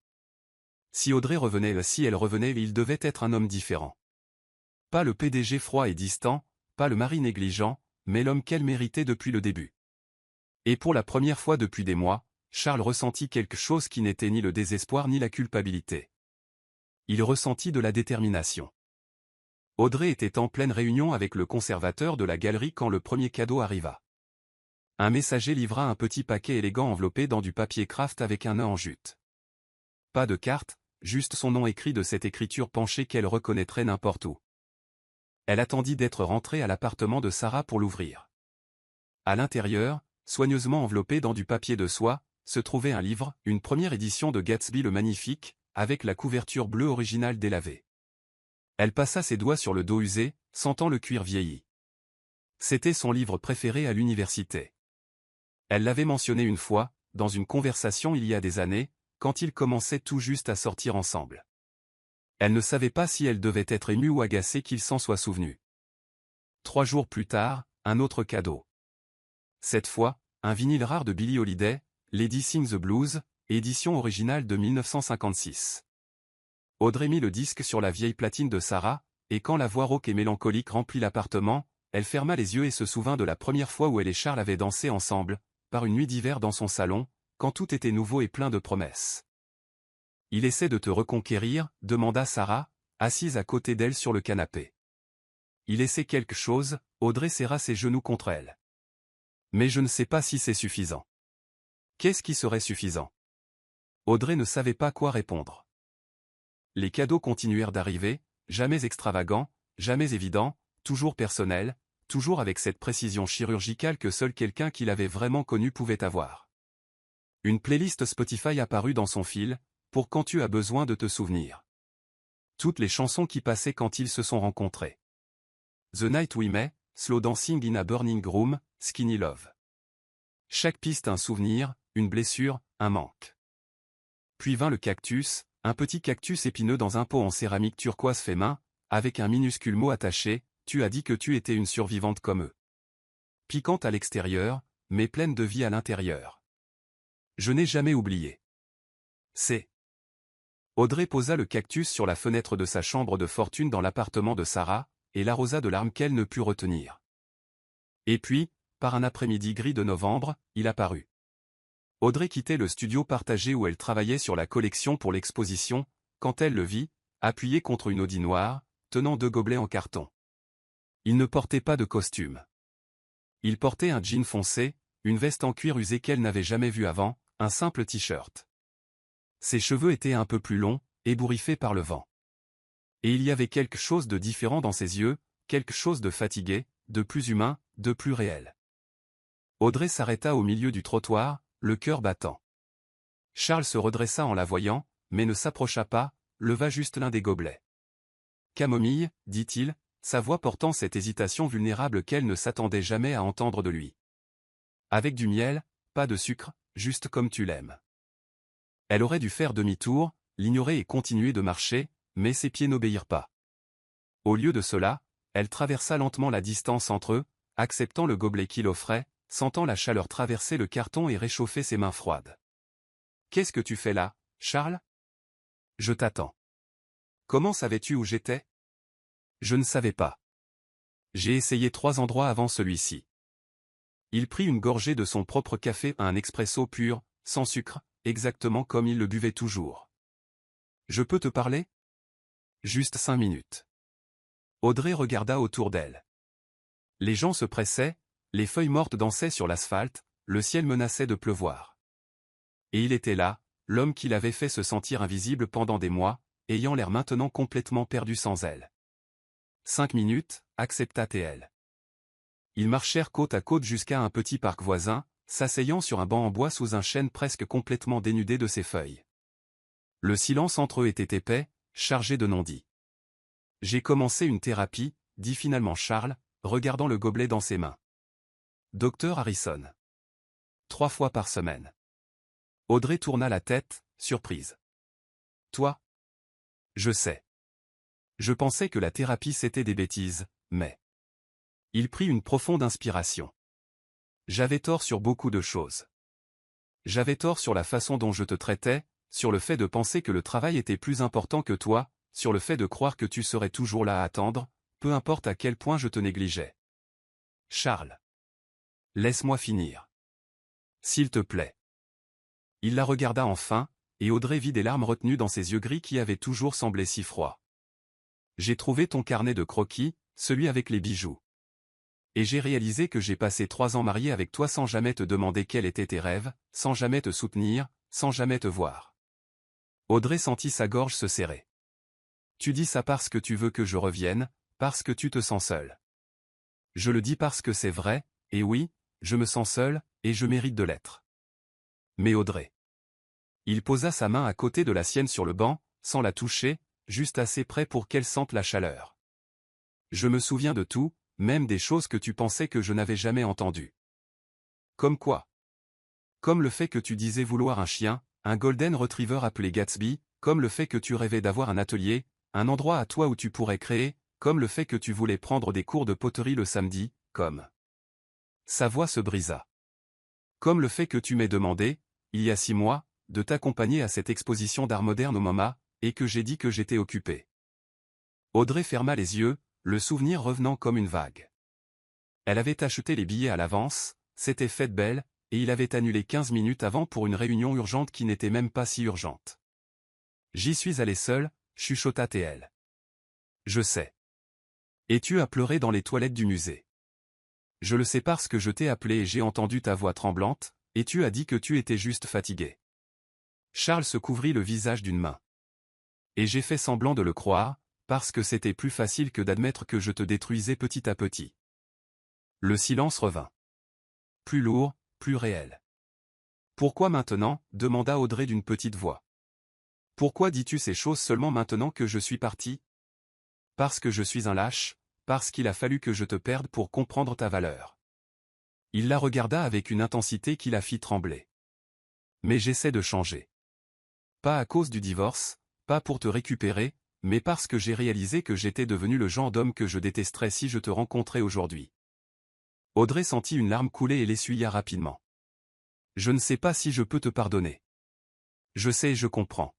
Speaker 1: Si Audrey revenait, si elle revenait, il devait être un homme différent. Pas le PDG froid et distant, pas le mari négligent, mais l'homme qu'elle méritait depuis le début. Et pour la première fois depuis des mois, Charles ressentit quelque chose qui n'était ni le désespoir ni la culpabilité. Il ressentit de la détermination. Audrey était en pleine réunion avec le conservateur de la galerie quand le premier cadeau arriva. Un messager livra un petit paquet élégant enveloppé dans du papier craft avec un nœud en jute. Pas de carte, juste son nom écrit de cette écriture penchée qu'elle reconnaîtrait n'importe où. Elle attendit d'être rentrée à l'appartement de Sarah pour l'ouvrir. À l'intérieur, soigneusement enveloppé dans du papier de soie, se trouvait un livre, une première édition de Gatsby le Magnifique, avec la couverture bleue originale délavée. Elle passa ses doigts sur le dos usé, sentant le cuir vieilli. C'était son livre préféré à l'université. Elle l'avait mentionné une fois, dans une conversation il y a des années, quand ils commençaient tout juste à sortir ensemble. Elle ne savait pas si elle devait être émue ou agacée qu'il s'en soit souvenu. 3 jours plus tard, un autre cadeau. Cette fois, un vinyle rare de Billie Holiday, Lady Sing the Blues, édition originale de 1956. Audrey mit le disque sur la vieille platine de Sarah, et quand la voix rauque et mélancolique remplit l'appartement, elle ferma les yeux et se souvint de la première fois où elle et Charles avaient dansé ensemble, par une nuit d'hiver dans son salon, quand tout était nouveau et plein de promesses. « Il essaie de te reconquérir » demanda Sarah, assise à côté d'elle sur le canapé. « Il essaie quelque chose » Audrey serra ses genoux contre elle. « Mais je ne sais pas si c'est suffisant. » Qu'est-ce qui serait suffisant? Audrey ne savait pas quoi répondre. Les cadeaux continuèrent d'arriver, jamais extravagants, jamais évidents, toujours personnels, toujours avec cette précision chirurgicale que seul quelqu'un qui l'avait vraiment connu pouvait avoir. Une playlist Spotify apparut dans son fil, pour quand tu as besoin de te souvenir. Toutes les chansons qui passaient quand ils se sont rencontrés. The Night We Met, Slow Dancing in a Burning Room, Skinny Love. Chaque piste un souvenir, une blessure, un manque. Puis vint le cactus, un petit cactus épineux dans un pot en céramique turquoise fait main, avec un minuscule mot attaché, tu as dit que tu étais une survivante comme eux. Piquante à l'extérieur, mais pleine de vie à l'intérieur. Je n'ai jamais oublié. C'est. Audrey posa le cactus sur la fenêtre de sa chambre de fortune dans l'appartement de Sarah, et l'arrosa de larmes qu'elle ne put retenir. Et puis, par un après-midi gris de novembre, il apparut. Audrey quittait le studio partagé où elle travaillait sur la collection pour l'exposition, quand elle le vit, appuyé contre une Audi noire, tenant 2 gobelets en carton. Il ne portait pas de costume. Il portait un jean foncé, une veste en cuir usé qu'elle n'avait jamais vue avant, un simple t-shirt. Ses cheveux étaient un peu plus longs, ébouriffés par le vent. Et il y avait quelque chose de différent dans ses yeux, quelque chose de fatigué, de plus humain, de plus réel. Audrey s'arrêta au milieu du trottoir, le cœur battant. Charles se redressa en la voyant, mais ne s'approcha pas, leva juste l'un des gobelets. « Camomille » dit-il, sa voix portant cette hésitation vulnérable qu'elle ne s'attendait jamais à entendre de lui. « Avec du miel, pas de sucre, juste comme tu l'aimes. » Elle aurait dû faire demi-tour, l'ignorer et continuer de marcher, mais ses pieds n'obéirent pas. Au lieu de cela, elle traversa lentement la distance entre eux, acceptant le gobelet qu'il offrait, sentant la chaleur traverser le carton et réchauffer ses mains froides. « Qu'est-ce que tu fais là, Charles ? » ?»« Je t'attends. »« Comment savais-tu où j'étais ? » ?»« Je ne savais pas. J'ai essayé 3 endroits avant celui-ci. » Il prit une gorgée de son propre café, un expresso pur, sans sucre, exactement comme il le buvait toujours. « Je peux te parler ? » ?»« Juste 5 minutes. » Audrey regarda autour d'elle. Les gens se pressaient, les feuilles mortes dansaient sur l'asphalte, le ciel menaçait de pleuvoir. Et il était là, l'homme qui l'avait fait se sentir invisible pendant des mois, ayant l'air maintenant complètement perdu sans elle. 5 minutes, accepta-t-elle. Ils marchèrent côte à côte jusqu'à un petit parc voisin, s'asseyant sur un banc en bois sous un chêne presque complètement dénudé de ses feuilles. Le silence entre eux était épais, chargé de non-dits. « J'ai commencé une thérapie, dit finalement Charles, regardant le gobelet dans ses mains. Docteur Harrison. 3 fois par semaine. Audrey tourna la tête, surprise. Toi? Je sais. Je pensais que la thérapie c'était des bêtises, mais... Il prit une profonde inspiration. J'avais tort sur beaucoup de choses. J'avais tort sur la façon dont je te traitais, sur le fait de penser que le travail était plus important que toi, sur le fait de croire que tu serais toujours là à attendre, peu importe à quel point je te négligeais. Charles. Laisse-moi finir. S'il te plaît. Il la regarda enfin, et Audrey vit des larmes retenues dans ses yeux gris qui avaient toujours semblé si froids. J'ai trouvé ton carnet de croquis, celui avec les bijoux. Et j'ai réalisé que j'ai passé 3 ans marié avec toi sans jamais te demander quels étaient tes rêves, sans jamais te soutenir, sans jamais te voir. Audrey sentit sa gorge se serrer. Tu dis ça parce que tu veux que je revienne, parce que tu te sens seule. Je le dis parce que c'est vrai, et oui, je me sens seule, et je mérite de l'être. Mais Audrey. Il posa sa main à côté de la sienne sur le banc, sans la toucher, juste assez près pour qu'elle sente la chaleur. Je me souviens de tout, même des choses que tu pensais que je n'avais jamais entendues. Comme quoi? Comme le fait que tu disais vouloir un chien, un golden retriever appelé Gatsby, comme le fait que tu rêvais d'avoir un atelier, un endroit à toi où tu pourrais créer, comme le fait que tu voulais prendre des cours de poterie le samedi, comme... Sa voix se brisa. Comme le fait que tu m'aies demandé, il y a 6 mois, de t'accompagner à cette exposition d'art moderne au MoMA, et que j'ai dit que j'étais occupé. Audrey ferma les yeux, le souvenir revenant comme une vague. Elle avait acheté les billets à l'avance, s'était faite belle, et il avait annulé 15 minutes avant pour une réunion urgente qui n'était même pas si urgente. J'y suis allé seul, chuchota-t-elle. Je sais. Et tu as pleuré dans les toilettes du musée. Je le sais parce que je t'ai appelé et j'ai entendu ta voix tremblante, et tu as dit que tu étais juste fatigué. Charles se couvrit le visage d'une main. Et j'ai fait semblant de le croire, parce que c'était plus facile que d'admettre que je te détruisais petit à petit. Le silence revint. Plus lourd, plus réel. Pourquoi maintenant? Demanda Audrey d'une petite voix. Pourquoi dis-tu ces choses seulement maintenant que je suis parti? Parce que je suis un lâche, parce qu'il a fallu que je te perde pour comprendre ta valeur. Il la regarda avec une intensité qui la fit trembler. Mais j'essaie de changer. Pas à cause du divorce, pas pour te récupérer, mais parce que j'ai réalisé que j'étais devenu le genre d'homme que je détesterais si je te rencontrais aujourd'hui. Audrey sentit une larme couler et l'essuya rapidement. Je ne sais pas si je peux te pardonner. Je sais et je comprends.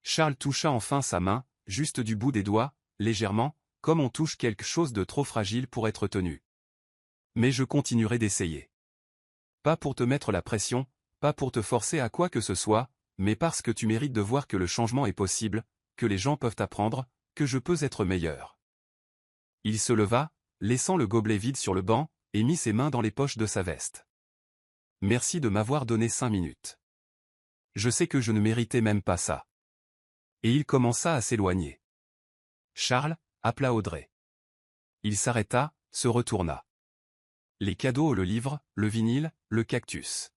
Speaker 1: Charles toucha enfin sa main, juste du bout des doigts, légèrement, comme on touche quelque chose de trop fragile pour être tenu. Mais je continuerai d'essayer. Pas pour te mettre la pression, pas pour te forcer à quoi que ce soit, mais parce que tu mérites de voir que le changement est possible, que les gens peuvent apprendre, que je peux être meilleur. Il se leva, laissant le gobelet vide sur le banc, et mit ses mains dans les poches de sa veste. Merci de m'avoir donné 5 minutes. Je sais que je ne méritais même pas ça. Et il commença à s'éloigner. Charles, appela Audrey. Il s'arrêta, se retourna. Les cadeaux, le livre, le vinyle, le cactus.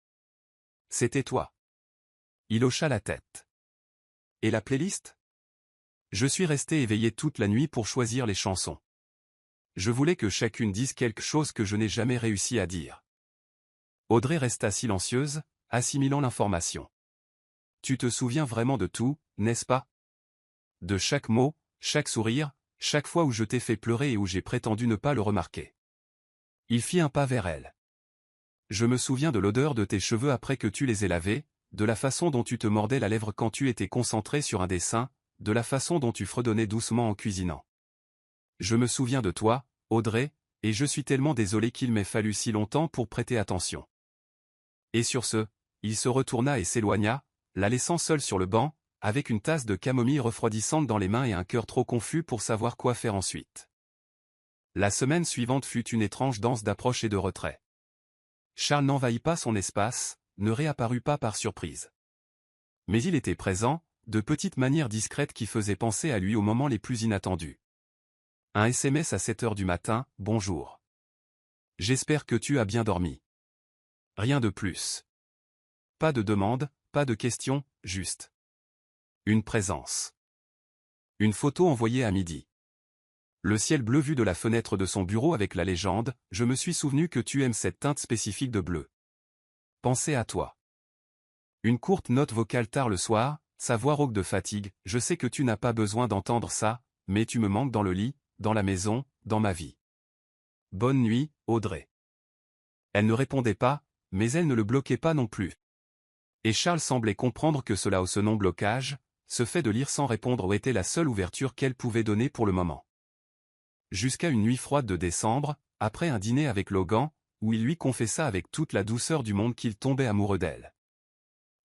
Speaker 1: C'était toi. Il hocha la tête. Et la playlist? Je suis resté éveillé toute la nuit pour choisir les chansons. Je voulais que chacune dise quelque chose que je n'ai jamais réussi à dire. Audrey resta silencieuse, assimilant l'information. Tu te souviens vraiment de tout, n'est-ce pas? De chaque mot, chaque sourire, chaque fois où je t'ai fait pleurer et où j'ai prétendu ne pas le remarquer. Il fit un pas vers elle. Je me souviens de l'odeur de tes cheveux après que tu les aies lavés, de la façon dont tu te mordais la lèvre quand tu étais concentré sur un dessin, de la façon dont tu fredonnais doucement en cuisinant. Je me souviens de toi, Audrey, et je suis tellement désolé qu'il m'ait fallu si longtemps pour prêter attention. Et sur ce, il se retourna et s'éloigna, la laissant seule sur le banc, avec une tasse de camomille refroidissante dans les mains et un cœur trop confus pour savoir quoi faire ensuite. La semaine suivante fut une étrange danse d'approche et de retrait. Charles n'envahit pas son espace, ne réapparut pas par surprise. Mais il était présent, de petites manières discrètes qui faisaient penser à lui aux moments les plus inattendus. Un SMS à 7 heures du matin, bonjour. J'espère que tu as bien dormi. Rien de plus. Pas de demande, pas de question, juste. Une présence. Une photo envoyée à midi. Le ciel bleu vu de la fenêtre de son bureau avec la légende, je me suis souvenu que tu aimes cette teinte spécifique de bleu. Pensez à toi. Une courte note vocale tard le soir, sa voix rauque de fatigue, je sais que tu n'as pas besoin d'entendre ça, mais tu me manques dans le lit, dans la maison, dans ma vie. Bonne nuit, Audrey. Elle ne répondait pas, mais elle ne le bloquait pas non plus. Et Charles semblait comprendre que cela ou ce non-blocage, ce fait de lire sans répondre était la seule ouverture qu'elle pouvait donner pour le moment. Jusqu'à une nuit froide de décembre, après un dîner avec Logan, où il lui confessa avec toute la douceur du monde qu'il tombait amoureux d'elle.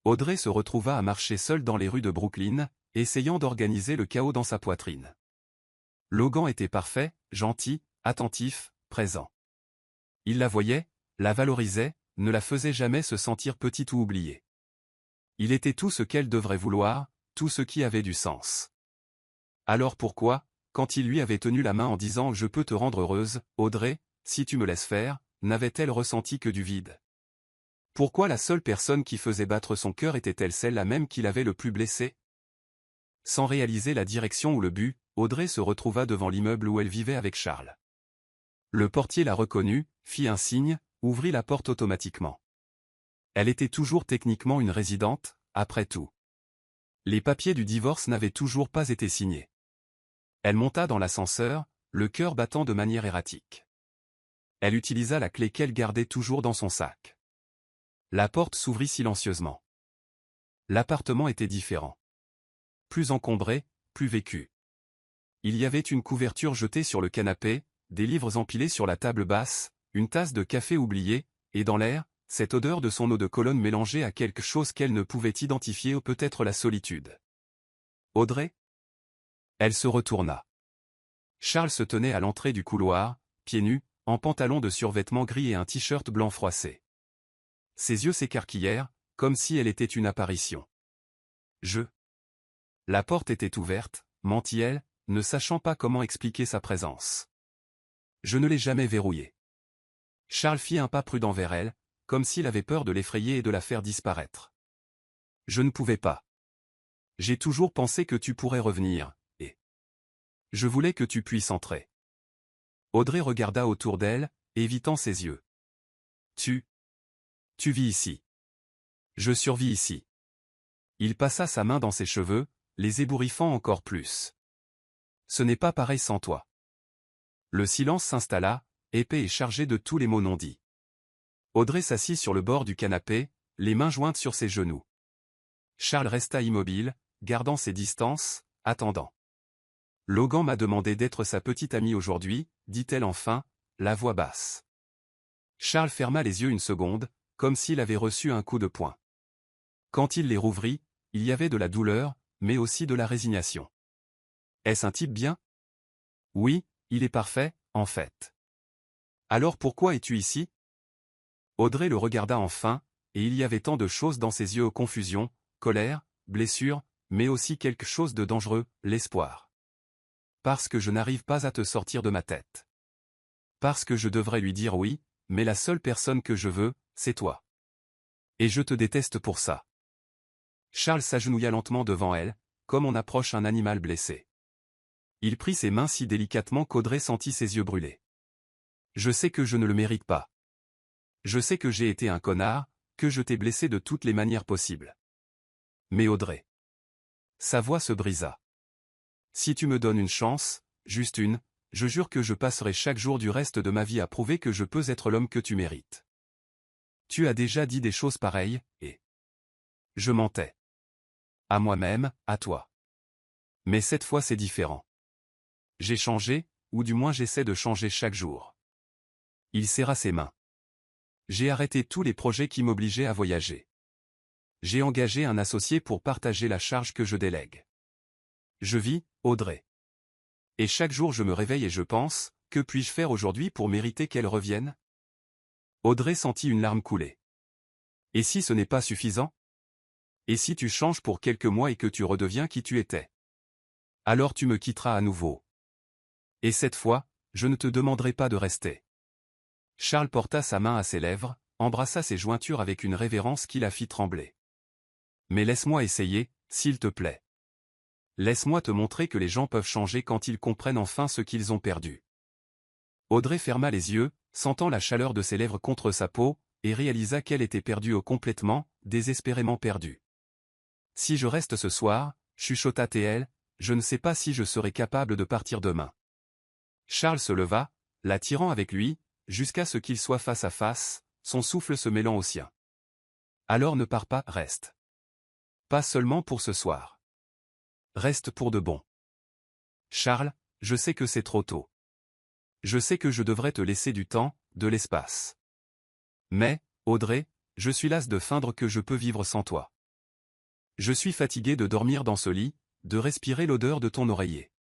Speaker 1: Audrey se retrouva à marcher seule dans les rues de Brooklyn, essayant d'organiser le chaos dans sa poitrine. Logan était parfait, gentil, attentif, présent. Il la voyait, la valorisait, ne la faisait jamais se sentir petite ou oubliée. Il était tout ce qu'elle devrait vouloir, tout ce qui avait du sens. Alors pourquoi, quand il lui avait tenu la main en disant « Je peux te rendre heureuse, Audrey, si tu me laisses faire », n'avait-elle ressenti que du vide? Pourquoi la seule personne qui faisait battre son cœur était-elle celle-là même qui l'avait le plus blessé? Sans réaliser la direction ou le but, Audrey se retrouva devant l'immeuble où elle vivait avec Charles. Le portier la reconnut, fit un signe, ouvrit la porte automatiquement. Elle était toujours techniquement une résidente, après tout. Les papiers du divorce n'avaient toujours pas été signés. Elle monta dans l'ascenseur, le cœur battant de manière erratique. Elle utilisa la clé qu'elle gardait toujours dans son sac. La porte s'ouvrit silencieusement. L'appartement était différent. Plus encombré, plus vécu. Il y avait une couverture jetée sur le canapé, des livres empilés sur la table basse, une tasse de café oubliée, et dans l'air, cette odeur de son eau de Cologne mélangée à quelque chose qu'elle ne pouvait identifier ou peut-être la solitude. Audrey? Elle se retourna. Charles se tenait à l'entrée du couloir, pieds nus, en pantalon de survêtement gris et un t-shirt blanc froissé. Ses yeux s'écarquillèrent, comme si elle était une apparition. La porte était ouverte, mentit-elle, ne sachant pas comment expliquer sa présence. Je ne l'ai jamais verrouillée. Charles fit un pas prudent vers elle, comme s'il avait peur de l'effrayer et de la faire disparaître. Je ne pouvais pas. J'ai toujours pensé que tu pourrais revenir, et je voulais que tu puisses entrer. Audrey regarda autour d'elle, évitant ses yeux. Tu vis ici. Je survis ici. Il passa sa main dans ses cheveux, les ébouriffant encore plus. Ce n'est pas pareil sans toi. Le silence s'installa, épais et chargé de tous les mots non dits. Audrey s'assit sur le bord du canapé, les mains jointes sur ses genoux. Charles resta immobile, gardant ses distances, attendant. Logan m'a demandé d'être sa petite amie aujourd'hui, dit-elle enfin, la voix basse. Charles ferma les yeux une seconde, comme s'il avait reçu un coup de poing. Quand il les rouvrit, il y avait de la douleur, mais aussi de la résignation. Est-ce un type bien? Oui, il est parfait, en fait. Alors pourquoi es-tu ici? Audrey le regarda enfin, et il y avait tant de choses dans ses yeux: confusion, colère, blessure, mais aussi quelque chose de dangereux, l'espoir. Parce que je n'arrive pas à te sortir de ma tête. Parce que je devrais lui dire oui, mais la seule personne que je veux, c'est toi. Et je te déteste pour ça. Charles s'agenouilla lentement devant elle, comme on approche un animal blessé. Il prit ses mains si délicatement qu'Audrey sentit ses yeux brûler. Je sais que je ne le mérite pas. Je sais que j'ai été un connard, que je t'ai blessé de toutes les manières possibles. Mais Audrey. Sa voix se brisa. Si tu me donnes une chance, juste une, je jure que je passerai chaque jour du reste de ma vie à prouver que je peux être l'homme que tu mérites. Tu as déjà dit des choses pareilles, et je mentais. À moi-même, à toi. Mais cette fois c'est différent. J'ai changé, ou du moins j'essaie de changer chaque jour. Il serra ses mains. J'ai arrêté tous les projets qui m'obligeaient à voyager. J'ai engagé un associé pour partager la charge que je délègue. Je vis, Audrey. Et chaque jour je me réveille et je pense, que puis-je faire aujourd'hui pour mériter qu'elle revienne? Audrey sentit une larme couler. Et si ce n'est pas suffisant? Et si tu changes pour quelques mois et que tu redeviens qui tu étais? Alors tu me quitteras à nouveau. Et cette fois, je ne te demanderai pas de rester. Charles porta sa main à ses lèvres, embrassa ses jointures avec une révérence qui la fit trembler. Mais laisse-moi essayer, s'il te plaît. Laisse-moi te montrer que les gens peuvent changer quand ils comprennent enfin ce qu'ils ont perdu. Audrey ferma les yeux, sentant la chaleur de ses lèvres contre sa peau, et réalisa qu'elle était perdue complètement, désespérément perdue. Si je reste ce soir, chuchota-t-elle, je ne sais pas si je serai capable de partir demain. Charles se leva, la tirant avec lui, jusqu'à ce qu'ils soient face à face, son souffle se mêlant au sien. Alors ne pars pas, reste. Pas seulement pour ce soir. Reste pour de bon. Charles, je sais que c'est trop tôt. Je sais que je devrais te laisser du temps, de l'espace. Mais, Audrey, je suis lasse de feindre que je peux vivre sans toi. Je suis fatigué de dormir dans ce lit, de respirer l'odeur de ton oreiller.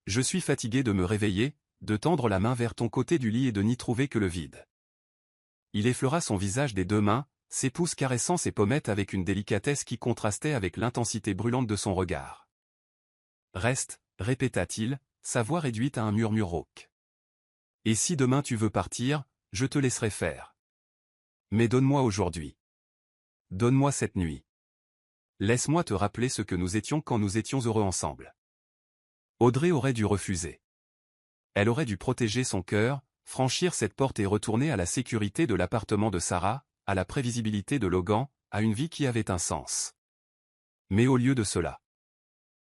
Speaker 1: Je suis fatigué de me réveiller, de tendre la main vers ton côté du lit et de n'y trouver que le vide. Il effleura son visage des deux mains, ses pouces caressant ses pommettes avec une délicatesse qui contrastait avec l'intensité brûlante de son regard. Reste, répéta-t-il, sa voix réduite à un murmure rauque. Et si demain tu veux partir, je te laisserai faire. Mais donne-moi aujourd'hui. Donne-moi cette nuit. Laisse-moi te rappeler ce que nous étions quand nous étions heureux ensemble. Audrey aurait dû refuser. Elle aurait dû protéger son cœur, franchir cette porte et retourner à la sécurité de l'appartement de Sarah, à la prévisibilité de Logan, à une vie qui avait un sens. Mais au lieu de cela,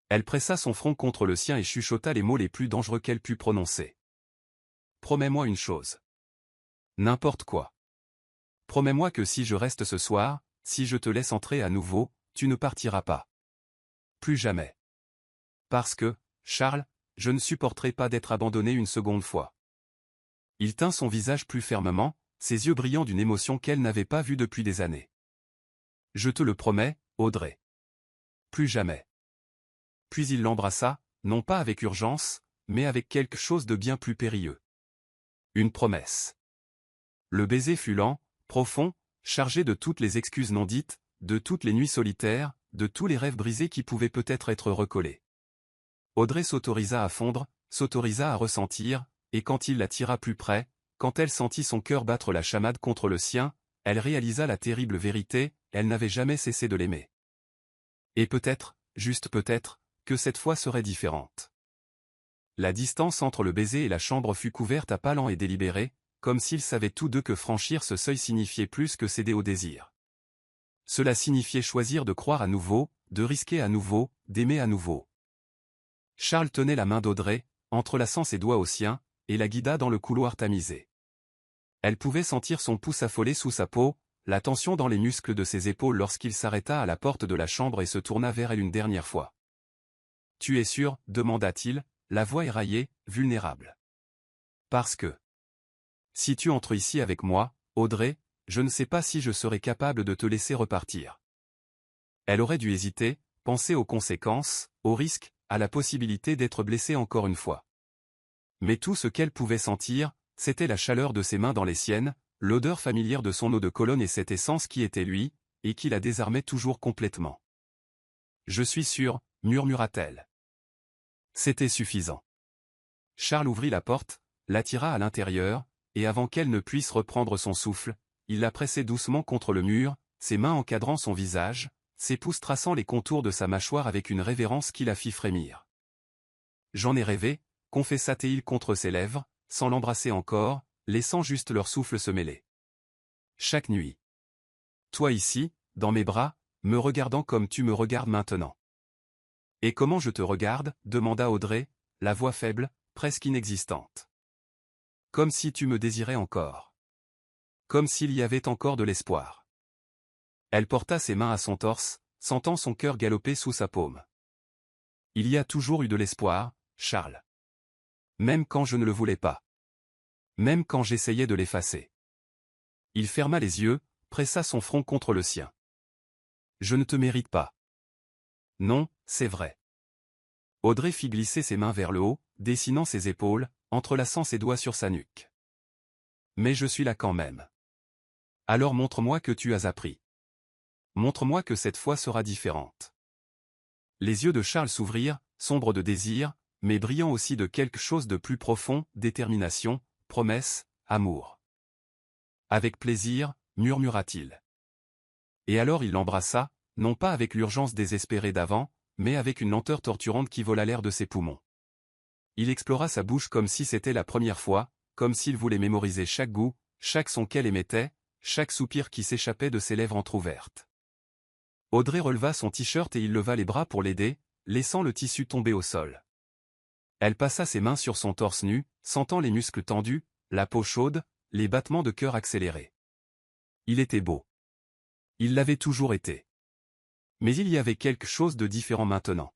Speaker 1: elle pressa son front contre le sien et chuchota les mots les plus dangereux qu'elle put prononcer. Promets-moi une chose. N'importe quoi. Promets-moi que si je reste ce soir, si je te laisse entrer à nouveau, tu ne partiras pas. Plus jamais. Parce que, Charles, je ne supporterai pas d'être abandonné une seconde fois. Il tint son visage plus fermement, ses yeux brillants d'une émotion qu'elle n'avait pas vue depuis des années. Je te le promets, Audrey. Plus jamais. Puis il l'embrassa, non pas avec urgence, mais avec quelque chose de bien plus périlleux. Une promesse. Le baiser fut lent, profond, chargé de toutes les excuses non dites, de toutes les nuits solitaires, de tous les rêves brisés qui pouvaient peut-être être recollés. Audrey s'autorisa à fondre, s'autorisa à ressentir, et quand il la tira plus près, quand elle sentit son cœur battre la chamade contre le sien, elle réalisa la terrible vérité, elle n'avait jamais cessé de l'aimer. Et peut-être, juste peut-être, que cette fois serait différente. La distance entre le baiser et la chambre fut couverte à pas lents et délibérés, comme s'ils savaient tous deux que franchir ce seuil signifiait plus que céder au désir. Cela signifiait choisir de croire à nouveau, de risquer à nouveau, d'aimer à nouveau. Charles tenait la main d'Audrey, entrelaçant ses doigts aux siens, et la guida dans le couloir tamisé. Elle pouvait sentir son pouce affolé sous sa peau, la tension dans les muscles de ses épaules lorsqu'il s'arrêta à la porte de la chambre et se tourna vers elle une dernière fois. « Tu es sûr ?» demanda-t-il, la voix éraillée, vulnérable. « Parce que... si tu entres ici avec moi, Audrey, je ne sais pas si je serai capable de te laisser repartir. » Elle aurait dû hésiter, penser aux conséquences, aux risques, à la possibilité d'être blessée encore une fois. Mais tout ce qu'elle pouvait sentir, c'était la chaleur de ses mains dans les siennes, l'odeur familière de son eau de Cologne et cette essence qui était lui, et qui la désarmait toujours complètement. « Je suis sûre, murmura-t-elle. C'était suffisant. Charles ouvrit la porte, l'attira à l'intérieur, et avant qu'elle ne puisse reprendre son souffle, il la pressait doucement contre le mur, ses mains encadrant son visage, ses pouces traçant les contours de sa mâchoire avec une révérence qui la fit frémir. « J'en ai rêvé », confessa-t-il contre ses lèvres, sans l'embrasser encore, laissant juste leur souffle se mêler. « Chaque nuit. Toi ici, dans mes bras, me regardant comme tu me regardes maintenant. » « Et comment je te regarde ?» demanda Audrey, la voix faible, presque inexistante. « Comme si tu me désirais encore. Comme s'il y avait encore de l'espoir. » Elle porta ses mains à son torse, sentant son cœur galoper sous sa paume. « Il y a toujours eu de l'espoir, Charles. Même quand je ne le voulais pas. Même quand j'essayais de l'effacer. » Il ferma les yeux, pressa son front contre le sien. « Je ne te mérite pas. Non, c'est vrai. » Audrey fit glisser ses mains vers le haut, dessinant ses épaules, entrelaçant ses doigts sur sa nuque. « Mais je suis là quand même. Alors montre-moi que tu as appris. Montre-moi que cette fois sera différente. » Les yeux de Charles s'ouvrirent, sombres de désir, mais brillant aussi de quelque chose de plus profond, détermination, promesse, amour. Avec plaisir, murmura-t-il. Et alors il l'embrassa, non pas avec l'urgence désespérée d'avant, mais avec une lenteur torturante qui vola l'air de ses poumons. Il explora sa bouche comme si c'était la première fois, comme s'il voulait mémoriser chaque goût, chaque son qu'elle émettait, chaque soupir qui s'échappait de ses lèvres entr'ouvertes. Audrey releva son t-shirt et il leva les bras pour l'aider, laissant le tissu tomber au sol. Elle passa ses mains sur son torse nu, sentant les muscles tendus, la peau chaude, les battements de cœur accélérés. Il était beau. Il l'avait toujours été. Mais il y avait quelque chose de différent maintenant.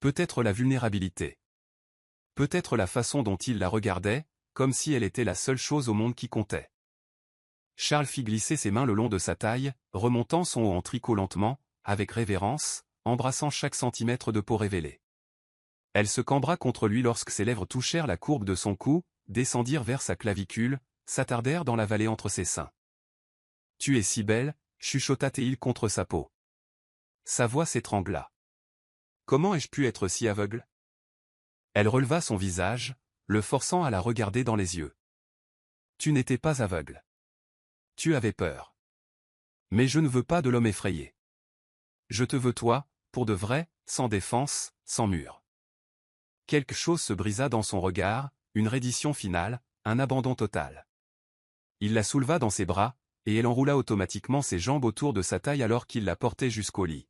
Speaker 1: Peut-être la vulnérabilité. Peut-être la façon dont il la regardait, comme si elle était la seule chose au monde qui comptait. Charles fit glisser ses mains le long de sa taille, remontant son haut en tricot lentement, avec révérence, embrassant chaque centimètre de peau révélée. Elle se cambra contre lui lorsque ses lèvres touchèrent la courbe de son cou, descendirent vers sa clavicule, s'attardèrent dans la vallée entre ses seins. « Tu es si belle » chuchota-t-il contre sa peau. Sa voix s'étrangla. « Comment ai-je pu être si aveugle ?» Elle releva son visage, le forçant à la regarder dans les yeux. « Tu n'étais pas aveugle. Tu avais peur. Mais je ne veux pas de l'homme effrayé. Je te veux toi, pour de vrai, sans défense, sans mur. » Quelque chose se brisa dans son regard, une reddition finale, un abandon total. Il la souleva dans ses bras, et elle enroula automatiquement ses jambes autour de sa taille alors qu'il la portait jusqu'au lit.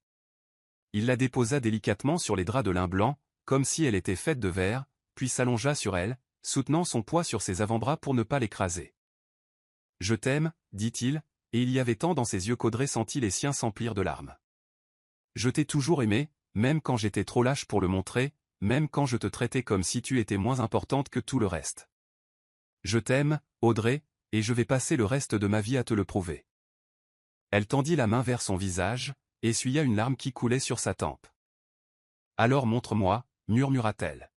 Speaker 1: Il la déposa délicatement sur les draps de lin blanc, comme si elle était faite de verre, puis s'allongea sur elle, soutenant son poids sur ses avant-bras pour ne pas l'écraser. « Je t'aime, dit-il, et il y avait tant dans ses yeux qu'Audrey sentit les siens s'emplir de larmes. Je t'ai toujours aimé, même quand j'étais trop lâche pour le montrer, même quand je te traitais comme si tu étais moins importante que tout le reste. Je t'aime, Audrey, et je vais passer le reste de ma vie à te le prouver. » Elle tendit la main vers son visage, essuya une larme qui coulait sur sa tempe. « Alors montre-moi, murmura-t-elle.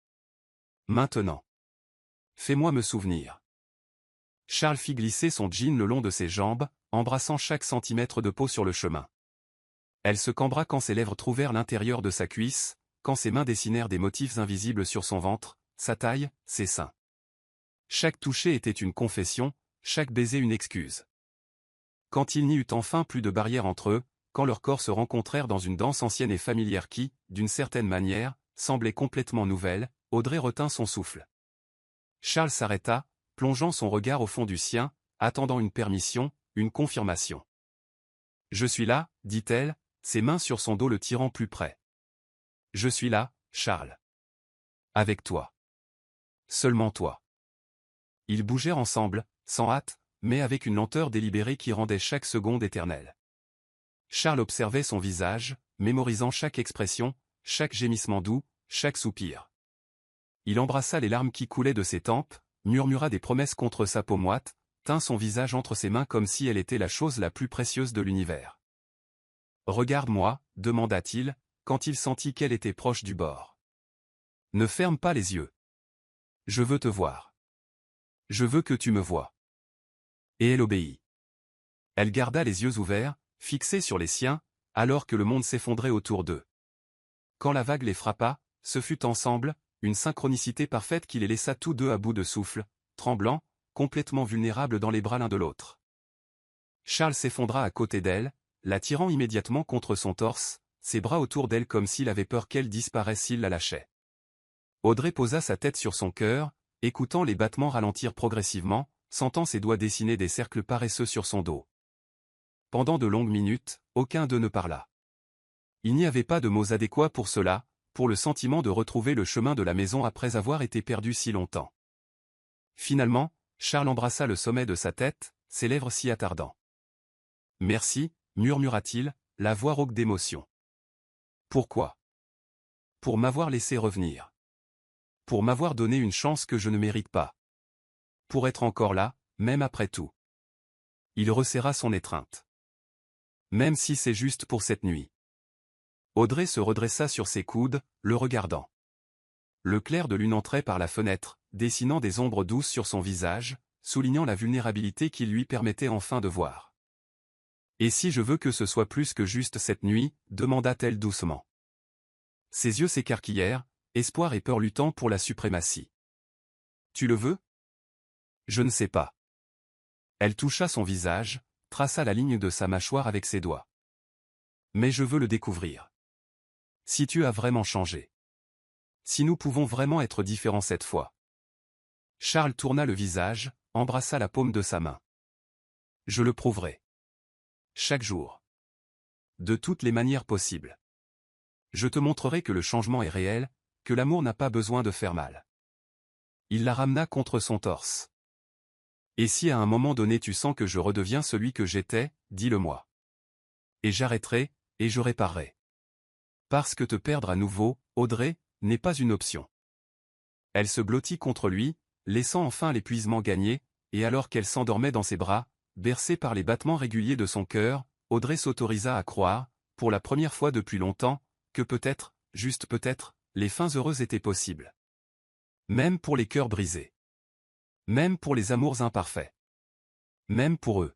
Speaker 1: Maintenant. Fais-moi me souvenir. » Charles fit glisser son jean le long de ses jambes, embrassant chaque centimètre de peau sur le chemin. Elle se cambra quand ses lèvres trouvèrent l'intérieur de sa cuisse, quand ses mains dessinèrent des motifs invisibles sur son ventre, sa taille, ses seins. Chaque toucher était une confession, chaque baiser une excuse. Quand il n'y eut enfin plus de barrière entre eux, quand leurs corps se rencontrèrent dans une danse ancienne et familière qui, d'une certaine manière, semblait complètement nouvelle, Audrey retint son souffle. Charles s'arrêta, plongeant son regard au fond du sien, attendant une permission, une confirmation. « Je suis là, dit-elle, ses mains sur son dos le tirant plus près. Je suis là, Charles. Avec toi. Seulement toi. » Ils bougèrent ensemble, sans hâte, mais avec une lenteur délibérée qui rendait chaque seconde éternelle. Charles observait son visage, mémorisant chaque expression, chaque gémissement doux, chaque soupir. Il embrassa les larmes qui coulaient de ses tempes, murmura des promesses contre sa peau moite, tint son visage entre ses mains comme si elle était la chose la plus précieuse de l'univers. « Regarde-moi, demanda-t-il, quand il sentit qu'elle était proche du bord. Ne ferme pas les yeux. Je veux te voir. Je veux que tu me vois. » Et elle obéit. Elle garda les yeux ouverts, fixés sur les siens, alors que le monde s'effondrait autour d'eux. Quand la vague les frappa, ce fut ensemble, une synchronicité parfaite qui les laissa tous deux à bout de souffle, tremblants, complètement vulnérables dans les bras l'un de l'autre. Charles s'effondra à côté d'elle, la tirant immédiatement contre son torse, ses bras autour d'elle comme s'il avait peur qu'elle disparaisse s'il la lâchait. Audrey posa sa tête sur son cœur, écoutant les battements ralentir progressivement, sentant ses doigts dessiner des cercles paresseux sur son dos. Pendant de longues minutes, aucun d'eux ne parla. Il n'y avait pas de mots adéquats pour cela, pour le sentiment de retrouver le chemin de la maison après avoir été perdu si longtemps. Finalement, Charles embrassa le sommet de sa tête, ses lèvres s'y attardant. « Merci, murmura-t-il, la voix rauque d'émotion. Pourquoi ? Pour m'avoir laissé revenir. Pour m'avoir donné une chance que je ne mérite pas. Pour être encore là, même après tout. » Il resserra son étreinte. « Même si c'est juste pour cette nuit. » Audrey se redressa sur ses coudes, le regardant. Le clair de lune entrait par la fenêtre, dessinant des ombres douces sur son visage, soulignant la vulnérabilité qui lui permettait enfin de voir. « Et si je veux que ce soit plus que juste cette nuit ?» demanda-t-elle doucement. Ses yeux s'écarquillèrent, espoir et peur luttant pour la suprématie. Tu le veux? Je ne sais pas. Elle toucha son visage, traça la ligne de sa mâchoire avec ses doigts. Mais je veux le découvrir. Si tu as vraiment changé. Si nous pouvons vraiment être différents cette fois. Charles tourna le visage, embrassa la paume de sa main. Je le prouverai. Chaque jour. De toutes les manières possibles. Je te montrerai que le changement est réel, que l'amour n'a pas besoin de faire mal. Il la ramena contre son torse. Et si à un moment donné tu sens que je redeviens celui que j'étais, dis-le-moi. Et j'arrêterai, et je réparerai. Parce que te perdre à nouveau, Audrey, n'est pas une option. Elle se blottit contre lui, laissant enfin l'épuisement gagner, et alors qu'elle s'endormait dans ses bras, bercée par les battements réguliers de son cœur, Audrey s'autorisa à croire, pour la première fois depuis longtemps, que peut-être, juste peut-être, les fins heureuses étaient possibles. Même pour les cœurs brisés. Même pour les amours imparfaits. Même pour eux.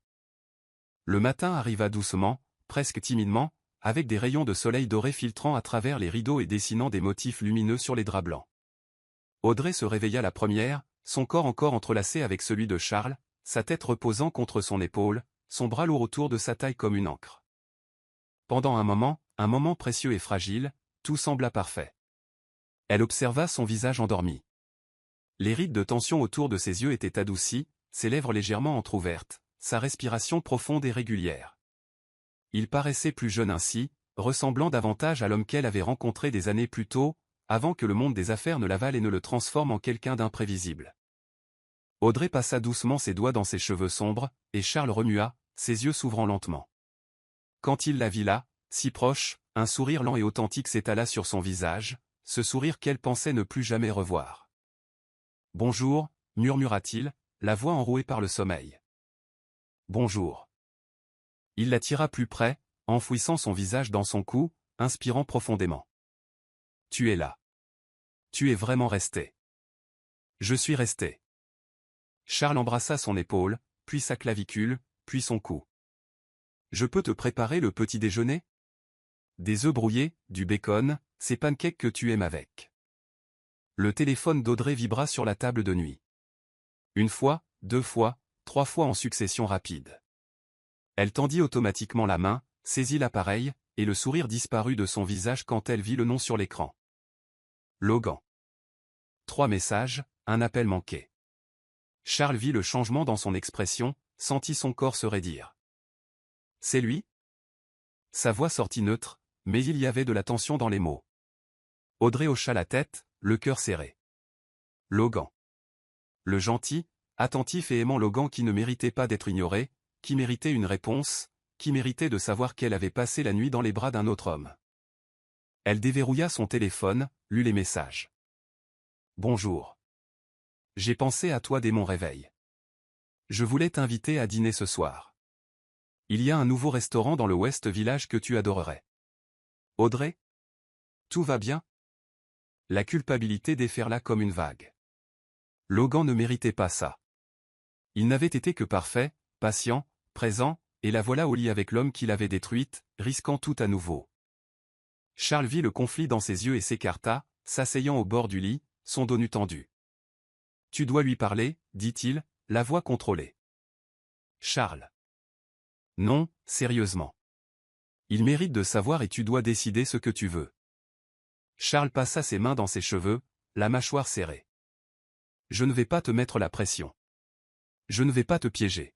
Speaker 1: Le matin arriva doucement, presque timidement, avec des rayons de soleil doré filtrant à travers les rideaux et dessinant des motifs lumineux sur les draps blancs. Audrey se réveilla la première, son corps encore entrelacé avec celui de Charles, sa tête reposant contre son épaule, son bras lourd autour de sa taille comme une ancre. Pendant un moment précieux et fragile, tout sembla parfait. Elle observa son visage endormi. Les rides de tension autour de ses yeux étaient adoucis, ses lèvres légèrement entr'ouvertes, sa respiration profonde et régulière. Il paraissait plus jeune ainsi, ressemblant davantage à l'homme qu'elle avait rencontré des années plus tôt, avant que le monde des affaires ne l'avale et ne le transforme en quelqu'un d'imprévisible. Audrey passa doucement ses doigts dans ses cheveux sombres, et Charles remua, ses yeux s'ouvrant lentement. Quand il la vit là, si proche, un sourire lent et authentique s'étala sur son visage, ce sourire qu'elle pensait ne plus jamais revoir. « Bonjour », murmura-t-il, la voix enrouée par le sommeil. « Bonjour. » Il la tira plus près, enfouissant son visage dans son cou, inspirant profondément. « Tu es là. Tu es vraiment resté. » « Je suis resté. » Charles embrassa son épaule, puis sa clavicule, puis son cou. « Je peux te préparer le petit déjeuner? Des œufs brouillés, du bacon, ces pancakes que tu aimes avec. » Le téléphone d'Audrey vibra sur la table de nuit. Une fois, 2 fois, 3 fois en succession rapide. Elle tendit automatiquement la main, saisit l'appareil, et le sourire disparut de son visage quand elle vit le nom sur l'écran. Logan. 3 messages, un appel manqué. Charles vit le changement dans son expression, sentit son corps se raidir. C'est lui? Sa voix sortit neutre, mais il y avait de la tension dans les mots. Audrey hocha la tête, le cœur serré. Logan. Le gentil, attentif et aimant Logan qui ne méritait pas d'être ignoré, qui méritait une réponse, qui méritait de savoir qu'elle avait passé la nuit dans les bras d'un autre homme. Elle déverrouilla son téléphone, lut les messages. Bonjour. J'ai pensé à toi dès mon réveil. Je voulais t'inviter à dîner ce soir. Il y a un nouveau restaurant dans le West Village que tu adorerais. Audrey? Tout va bien? La culpabilité déferla comme une vague. Logan ne méritait pas ça. Il n'avait été que parfait, patient, présent, et la voilà au lit avec l'homme qui l'avait détruite, risquant tout à nouveau. Charles vit le conflit dans ses yeux et s'écarta, s'asseyant au bord du lit, son dos nu tendu. « Tu dois lui parler, dit-il, la voix contrôlée. »« Charles. »« Non, sérieusement. Il mérite de savoir et tu dois décider ce que tu veux. » Charles passa ses mains dans ses cheveux, la mâchoire serrée. « Je ne vais pas te mettre la pression. Je ne vais pas te piéger.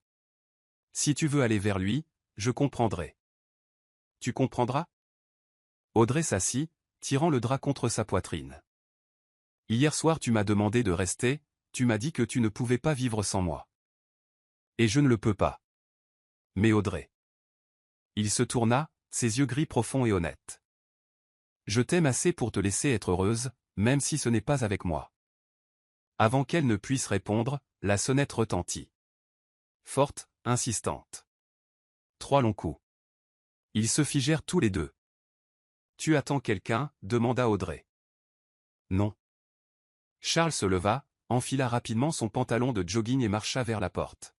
Speaker 1: Si tu veux aller vers lui, je comprendrai. Tu comprendras? » Audrey s'assit, tirant le drap contre sa poitrine. « Hier soir tu m'as demandé de rester, tu m'as dit que tu ne pouvais pas vivre sans moi. Et je ne le peux pas. Mais Audrey. » Il se tourna, ses yeux gris profonds et honnêtes. « Je t'aime assez pour te laisser être heureuse, même si ce n'est pas avec moi. » Avant qu'elle ne puisse répondre, la sonnette retentit. Forte, insistante. 3 longs coups. Ils se figèrent tous les deux. « Tu attends quelqu'un » demanda Audrey. « Non. » Charles se leva, enfila rapidement son pantalon de jogging et marcha vers la porte.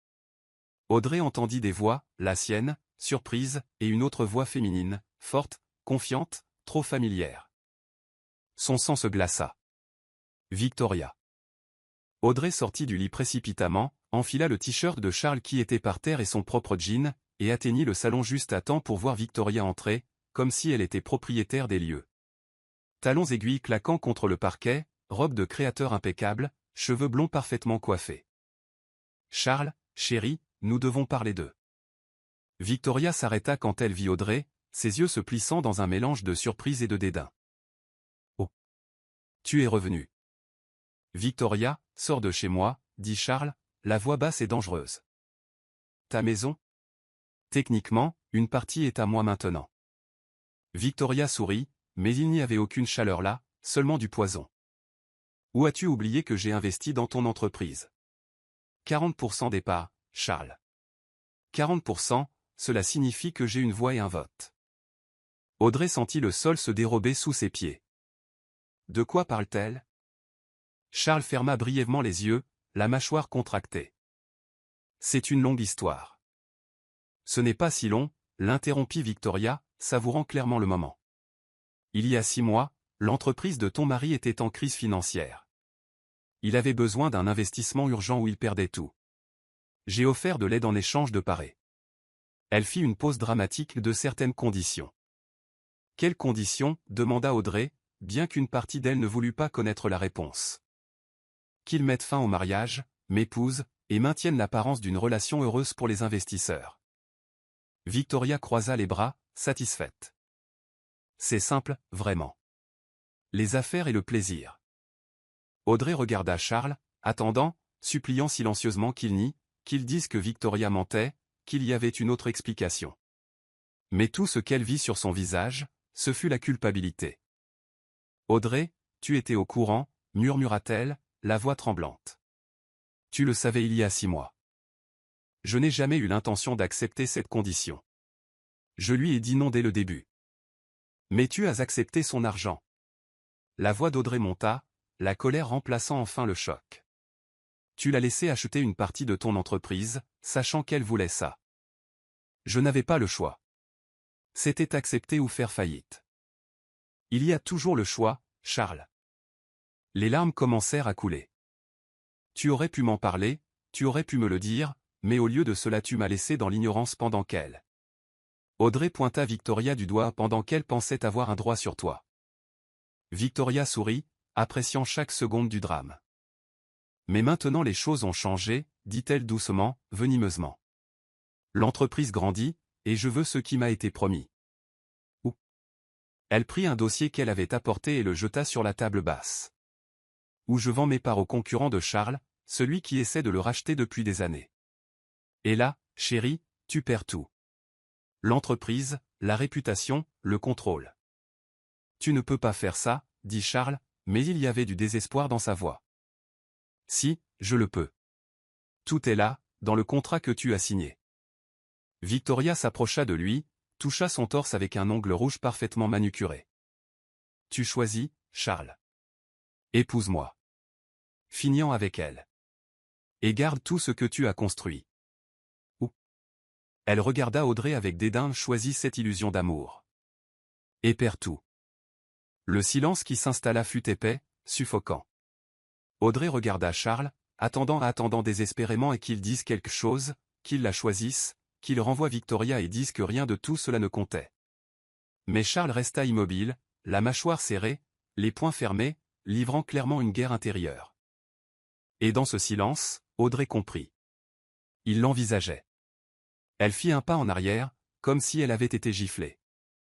Speaker 1: Audrey entendit des voix, la sienne, surprise, et une autre voix féminine, forte, confiante, trop familière. Son sang se glaça. Victoria. Audrey sortit du lit précipitamment, enfila le t-shirt de Charles qui était par terre et son propre jean, et atteignit le salon juste à temps pour voir Victoria entrer, comme si elle était propriétaire des lieux. Talons aiguilles claquant contre le parquet, robe de créateur impeccable, cheveux blonds parfaitement coiffés. « Charles, chéri, nous devons parler d'eux. » Victoria s'arrêta quand elle vit Audrey, ses yeux se plissant dans un mélange de surprise et de dédain. « Oh. Tu es revenu. »« Victoria, sors de chez moi, » dit Charles, la voix basse et dangereuse. « Ta maison ? Techniquement, une partie est à moi maintenant. » Victoria sourit, mais il n'y avait aucune chaleur là, seulement du poison. « Où as-tu oublié que j'ai investi dans ton entreprise ? 40% des parts, Charles. 40%, cela signifie que j'ai une voix et un vote. » Audrey sentit le sol se dérober sous ses pieds. De quoi parle-t-elle ? Charles ferma brièvement les yeux, la mâchoire contractée. C'est une longue histoire. Ce n'est pas si long, l'interrompit Victoria, savourant clairement le moment. Il y a 6 mois, l'entreprise de ton mari était en crise financière. Il avait besoin d'un investissement urgent où il perdait tout. J'ai offert de l'aide en échange de parts. Elle fit une pause dramatique de certaines conditions. Quelles conditions ? Demanda Audrey, bien qu'une partie d'elle ne voulut pas connaître la réponse. Qu'ils mettent fin au mariage, m'épousent, et maintiennent l'apparence d'une relation heureuse pour les investisseurs. Victoria croisa les bras, satisfaite. C'est simple, vraiment. Les affaires et le plaisir. Audrey regarda Charles, attendant, suppliant silencieusement qu'il nie, qu'il dise que Victoria mentait, qu'il y avait une autre explication. Mais tout ce qu'elle vit sur son visage, ce fut la culpabilité. « Audrey, tu étais au courant » murmura-t-elle, la voix tremblante. « Tu le savais il y a 6 mois. Je n'ai jamais eu l'intention d'accepter cette condition. Je lui ai dit non dès le début. Mais tu as accepté son argent. » La voix d'Audrey monta, la colère remplaçant enfin le choc. « Tu l'as laissé acheter une partie de ton entreprise, sachant qu'elle voulait ça. Je n'avais pas le choix. C'était accepter ou faire faillite. Il y a toujours le choix, Charles. » Les larmes commencèrent à couler. « Tu aurais pu m'en parler, tu aurais pu me le dire, mais au lieu de cela tu m'as laissé dans l'ignorance pendant qu'elle. » Audrey pointa Victoria du doigt pendant qu'elle pensait avoir un droit sur toi. Victoria sourit, appréciant chaque seconde du drame. « Mais maintenant les choses ont changé, » dit-elle doucement, venimeusement. « L'entreprise grandit, et je veux ce qui m'a été promis. » Où ? Elle prit un dossier qu'elle avait apporté et le jeta sur la table basse. « Où je vends mes parts au concurrent de Charles, celui qui essaie de le racheter depuis des années. Et là, chérie, tu perds tout. L'entreprise, la réputation, le contrôle. » « Tu ne peux pas faire ça, » dit Charles, mais il y avait du désespoir dans sa voix. « Si, je le peux. Tout est là, dans le contrat que tu as signé. » Victoria s'approcha de lui, toucha son torse avec un ongle rouge parfaitement manucuré. « Tu choisis, Charles. Épouse-moi. Fignant avec elle. Et garde tout ce que tu as construit. » Ou. Elle regarda Audrey avec dédain. « Choisis cette illusion d'amour. Et perds tout. » Le silence qui s'installa fut épais, suffocant. Audrey regarda Charles, attendant désespérément et qu'il dise quelque chose, qu'il la choisisse, qu'il renvoie Victoria et dise que rien de tout cela ne comptait. Mais Charles resta immobile, la mâchoire serrée, les poings fermés, livrant clairement une guerre intérieure. Et dans ce silence, Audrey comprit. Il l'envisageait. Elle fit un pas en arrière, comme si elle avait été giflée.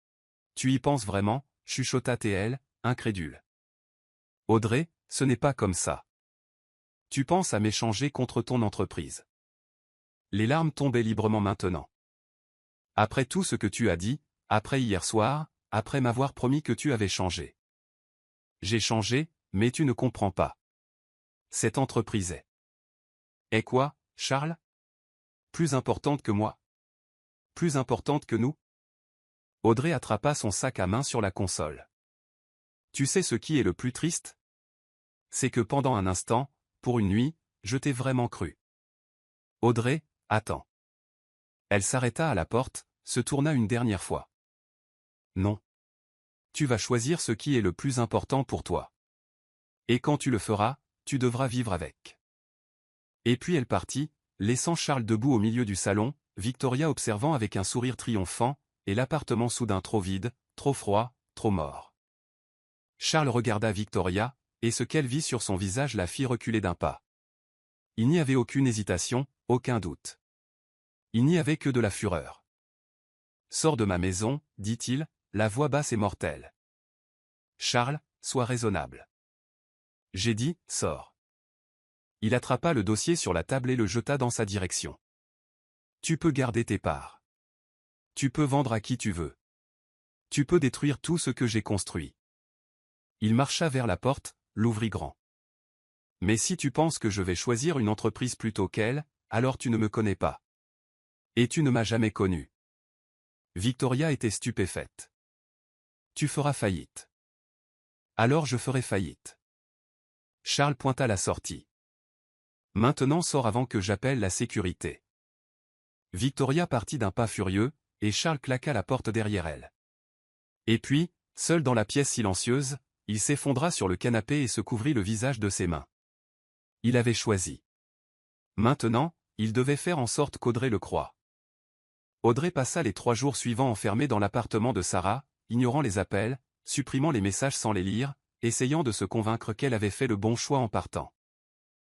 Speaker 1: « Tu y penses vraiment ?» chuchota-t-elle, incrédule. « Audrey, ce n'est pas comme ça. Tu penses à m'échanger contre ton entreprise. » Les larmes tombaient librement maintenant. « Après tout ce que tu as dit, après hier soir, après m'avoir promis que tu avais changé. » « J'ai changé, mais tu ne comprends pas. Cette entreprise est... » « Est quoi, Charles ? Plus importante que moi ? Plus importante que nous ? » Audrey attrapa son sac à main sur la console. « Tu sais ce qui est le plus triste ? C'est que pendant un instant, pour une nuit, je t'ai vraiment cru. » « Audrey, attends. » Elle s'arrêta à la porte, se tourna une dernière fois. « Non. Tu vas choisir ce qui est le plus important pour toi. Et quand tu le feras, tu devras vivre avec. Et puis elle partit, laissant Charles debout au milieu du salon, Victoria observant avec un sourire triomphant, et l'appartement soudain trop vide, trop froid, trop mort. Charles regarda Victoria, et ce qu'elle vit sur son visage la fit reculer d'un pas. Il n'y avait aucune hésitation, aucun doute. Il n'y avait que de la fureur. « Sors de ma maison, dit-il, la voix basse et mortelle. Charles, sois raisonnable. J'ai dit, sors. Il attrapa le dossier sur la table et le jeta dans sa direction. Tu peux garder tes parts. Tu peux vendre à qui tu veux. Tu peux détruire tout ce que j'ai construit. Il marcha vers la porte, l'ouvrit grand. Mais si tu penses que je vais choisir une entreprise plutôt qu'elle, alors tu ne me connais pas. Et tu ne m'as jamais connu. Victoria était stupéfaite. Tu feras faillite. Alors je ferai faillite. Charles pointa la sortie. Maintenant sors avant que j'appelle la sécurité. Victoria partit d'un pas furieux, et Charles claqua la porte derrière elle. Et puis, seul dans la pièce silencieuse, il s'effondra sur le canapé et se couvrit le visage de ses mains. Il avait choisi. Maintenant, il devait faire en sorte qu'Audrey le croie. Audrey passa les 3 jours suivants enfermée dans l'appartement de Sarah, ignorant les appels, supprimant les messages sans les lire, essayant de se convaincre qu'elle avait fait le bon choix en partant.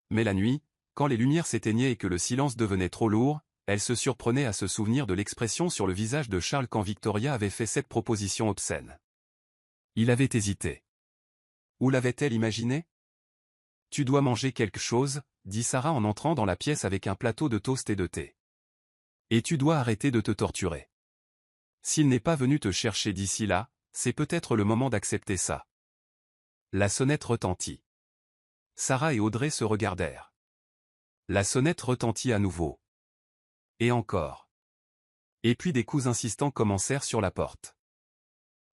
Speaker 1: Mais la nuit, quand les lumières s'éteignaient et que le silence devenait trop lourd, elle se surprenait à se souvenir de l'expression sur le visage de Charles quand Victoria avait fait cette proposition obscène. Il avait hésité. Où l'avait-elle imaginé? Tu dois manger quelque chose, dit Sarah en entrant dans la pièce avec un plateau de toast et de thé. Et tu dois arrêter de te torturer. S'il n'est pas venu te chercher d'ici là, c'est peut-être le moment d'accepter ça. La sonnette retentit. Sarah et Audrey se regardèrent. La sonnette retentit à nouveau. Et encore. Et puis des coups insistants commencèrent sur la porte.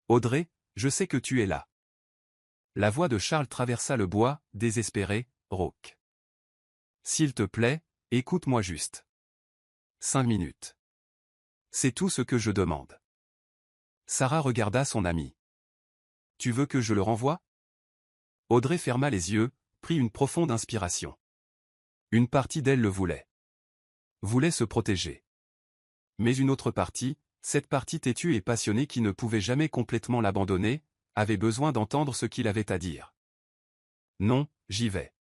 Speaker 1: Audrey, je sais que tu es là. La voix de Charles traversa le bois, désespéré, rauque. S'il te plaît, écoute-moi juste. 5 minutes. C'est tout ce que je demande. Sarah regarda son amie. Tu veux que je le renvoie? Audrey ferma les yeux, prit une profonde inspiration. Une partie d'elle le voulait. Voulait se protéger. Mais une autre partie, cette partie têtue et passionnée qui ne pouvait jamais complètement l'abandonner, avait besoin d'entendre ce qu'il avait à dire. Non, j'y vais.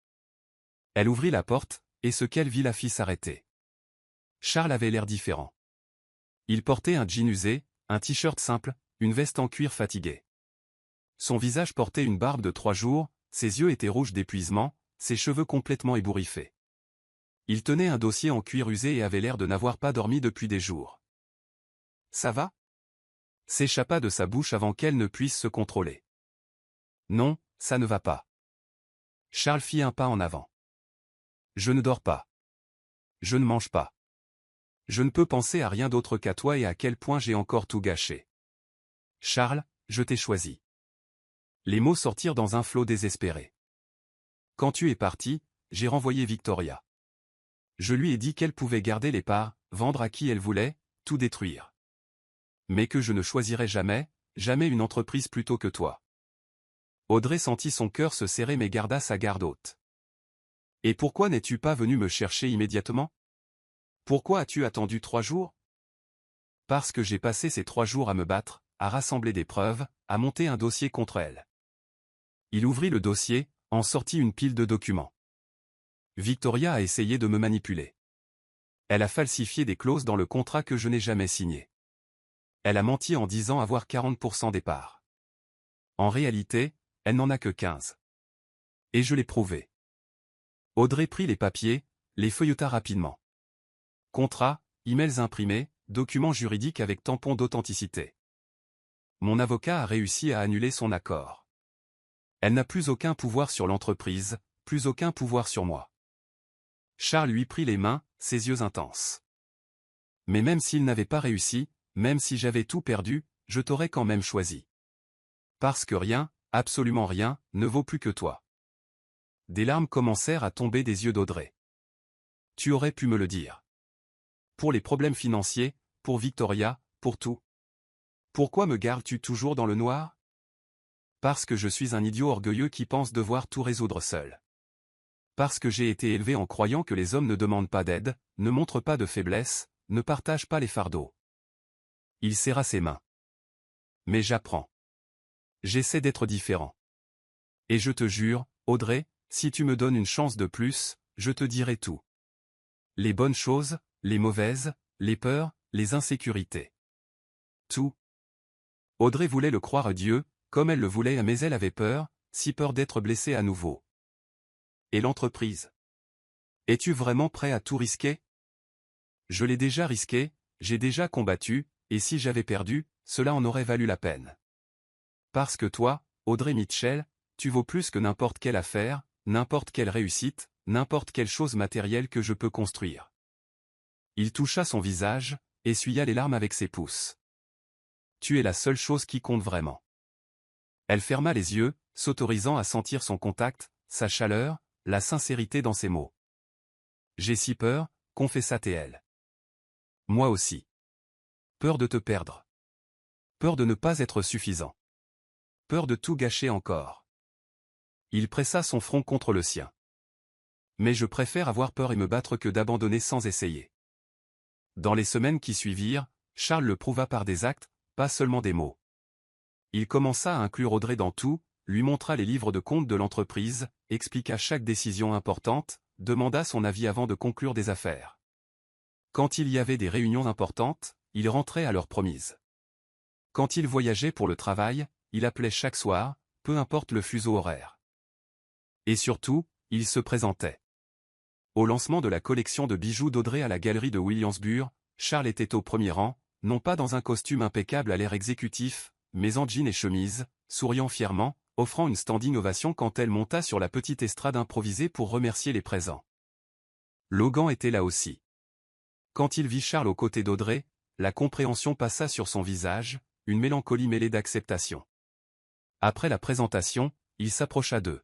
Speaker 1: Elle ouvrit la porte, et ce qu'elle vit la fit s'arrêter. Charles avait l'air différent. Il portait un jean usé, un t-shirt simple, une veste en cuir fatiguée. Son visage portait une barbe de 3 jours, ses yeux étaient rouges d'épuisement, ses cheveux complètement ébouriffés. Il tenait un dossier en cuir usé et avait l'air de n'avoir pas dormi depuis des jours. Ça va? S'échappa de sa bouche avant qu'elle ne puisse se contrôler. Non, ça ne va pas. Charles fit un pas en avant. Je ne dors pas. Je ne mange pas. Je ne peux penser à rien d'autre qu'à toi et à quel point j'ai encore tout gâché. Charles, je t'ai choisi. Les mots sortirent dans un flot désespéré. Quand tu es parti, j'ai renvoyé Victoria. Je lui ai dit qu'elle pouvait garder les parts, vendre à qui elle voulait, tout détruire. Mais que je ne choisirais jamais, jamais une entreprise plutôt que toi. Audrey sentit son cœur se serrer mais garda sa garde haute. Et pourquoi n'es-tu pas venu me chercher immédiatement? Pourquoi as-tu attendu 3 jours? Parce que j'ai passé ces 3 jours à me battre, à rassembler des preuves, à monter un dossier contre elle. Il ouvrit le dossier, en sortit une pile de documents. Victoria a essayé de me manipuler. Elle a falsifié des clauses dans le contrat que je n'ai jamais signé. Elle a menti en disant avoir 40% des parts. En réalité, elle n'en a que 15. Et je l'ai prouvé. Audrey prit les papiers, les feuilleta rapidement. Contrat, emails imprimés, documents juridiques avec tampon d'authenticité. Mon avocat a réussi à annuler son accord. Elle n'a plus aucun pouvoir sur l'entreprise, plus aucun pouvoir sur moi. Charles lui prit les mains, ses yeux intenses. Mais même s'il n'avait pas réussi, même si j'avais tout perdu, je t'aurais quand même choisi. Parce que rien, absolument rien, ne vaut plus que toi. Des larmes commencèrent à tomber des yeux d'Audrey. Tu aurais pu me le dire. Pour les problèmes financiers, pour Victoria, pour tout. Pourquoi me gardes-tu toujours dans le noir? Parce que je suis un idiot orgueilleux qui pense devoir tout résoudre seul. Parce que j'ai été élevé en croyant que les hommes ne demandent pas d'aide, ne montrent pas de faiblesse, ne partagent pas les fardeaux. Il serra ses mains. Mais j'apprends. J'essaie d'être différent. Et je te jure, Audrey, si tu me donnes une chance de plus, je te dirai tout. Les bonnes choses, les mauvaises, les peurs, les insécurités. Tout. Audrey voulait le croire à Dieu, comme elle le voulait, mais elle avait peur, si peur d'être blessée à nouveau. Et l'entreprise? Es-tu vraiment prêt à tout risquer? Je l'ai déjà risqué, j'ai déjà combattu, et si j'avais perdu, cela en aurait valu la peine. Parce que toi, Audrey Mitchell, tu vaux plus que n'importe quelle affaire, n'importe quelle réussite, n'importe quelle chose matérielle que je peux construire. Il toucha son visage, essuya les larmes avec ses pouces. Tu es la seule chose qui compte vraiment. Elle ferma les yeux, s'autorisant à sentir son contact, sa chaleur, la sincérité dans ses mots. J'ai si peur, confessa T.L. Moi aussi. Peur de te perdre. Peur de ne pas être suffisant. Peur de tout gâcher encore. Il pressa son front contre le sien. Mais je préfère avoir peur et me battre que d'abandonner sans essayer. Dans les semaines qui suivirent, Charles le prouva par des actes, pas seulement des mots. Il commença à inclure Audrey dans tout, lui montra les livres de compte de l'entreprise, expliqua chaque décision importante, demanda son avis avant de conclure des affaires. Quand il y avait des réunions importantes, il rentrait à l'heure promise. Quand il voyageait pour le travail, il appelait chaque soir, peu importe le fuseau horaire. Et surtout, il se présentait. Au lancement de la collection de bijoux d'Audrey à la galerie de Williamsburg, Charles était au premier rang, non pas dans un costume impeccable à l'air exécutif, mais en jean et chemise, souriant fièrement, offrant une standing ovation quand elle monta sur la petite estrade improvisée pour remercier les présents. Logan était là aussi. Quand il vit Charles aux côtés d'Audrey, la compréhension passa sur son visage, une mélancolie mêlée d'acceptation. Après la présentation, il s'approcha d'eux.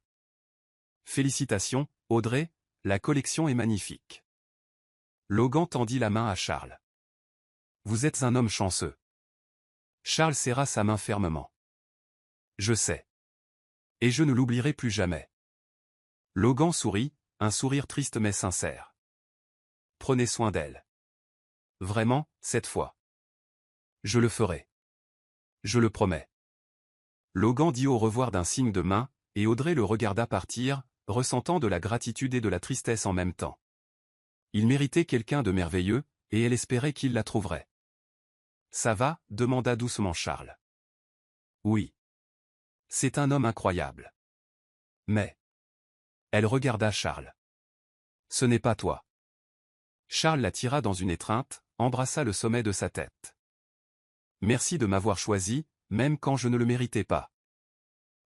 Speaker 1: Félicitations, Audrey, la collection est magnifique. Logan tendit la main à Charles. Vous êtes un homme chanceux. Charles serra sa main fermement. Je sais. Et je ne l'oublierai plus jamais. Logan sourit, un sourire triste mais sincère. Prenez soin d'elle. Vraiment, cette fois. Je le ferai. Je le promets. Logan dit au revoir d'un signe de main, et Audrey le regarda partir, ressentant de la gratitude et de la tristesse en même temps. Il méritait quelqu'un de merveilleux, et elle espérait qu'il la trouverait. Ça va? Demanda doucement Charles. Oui. C'est un homme incroyable. Mais... Elle regarda Charles. Ce n'est pas toi. Charles la tira dans une étreinte, embrassa le sommet de sa tête. Merci de m'avoir choisi, même quand je ne le méritais pas.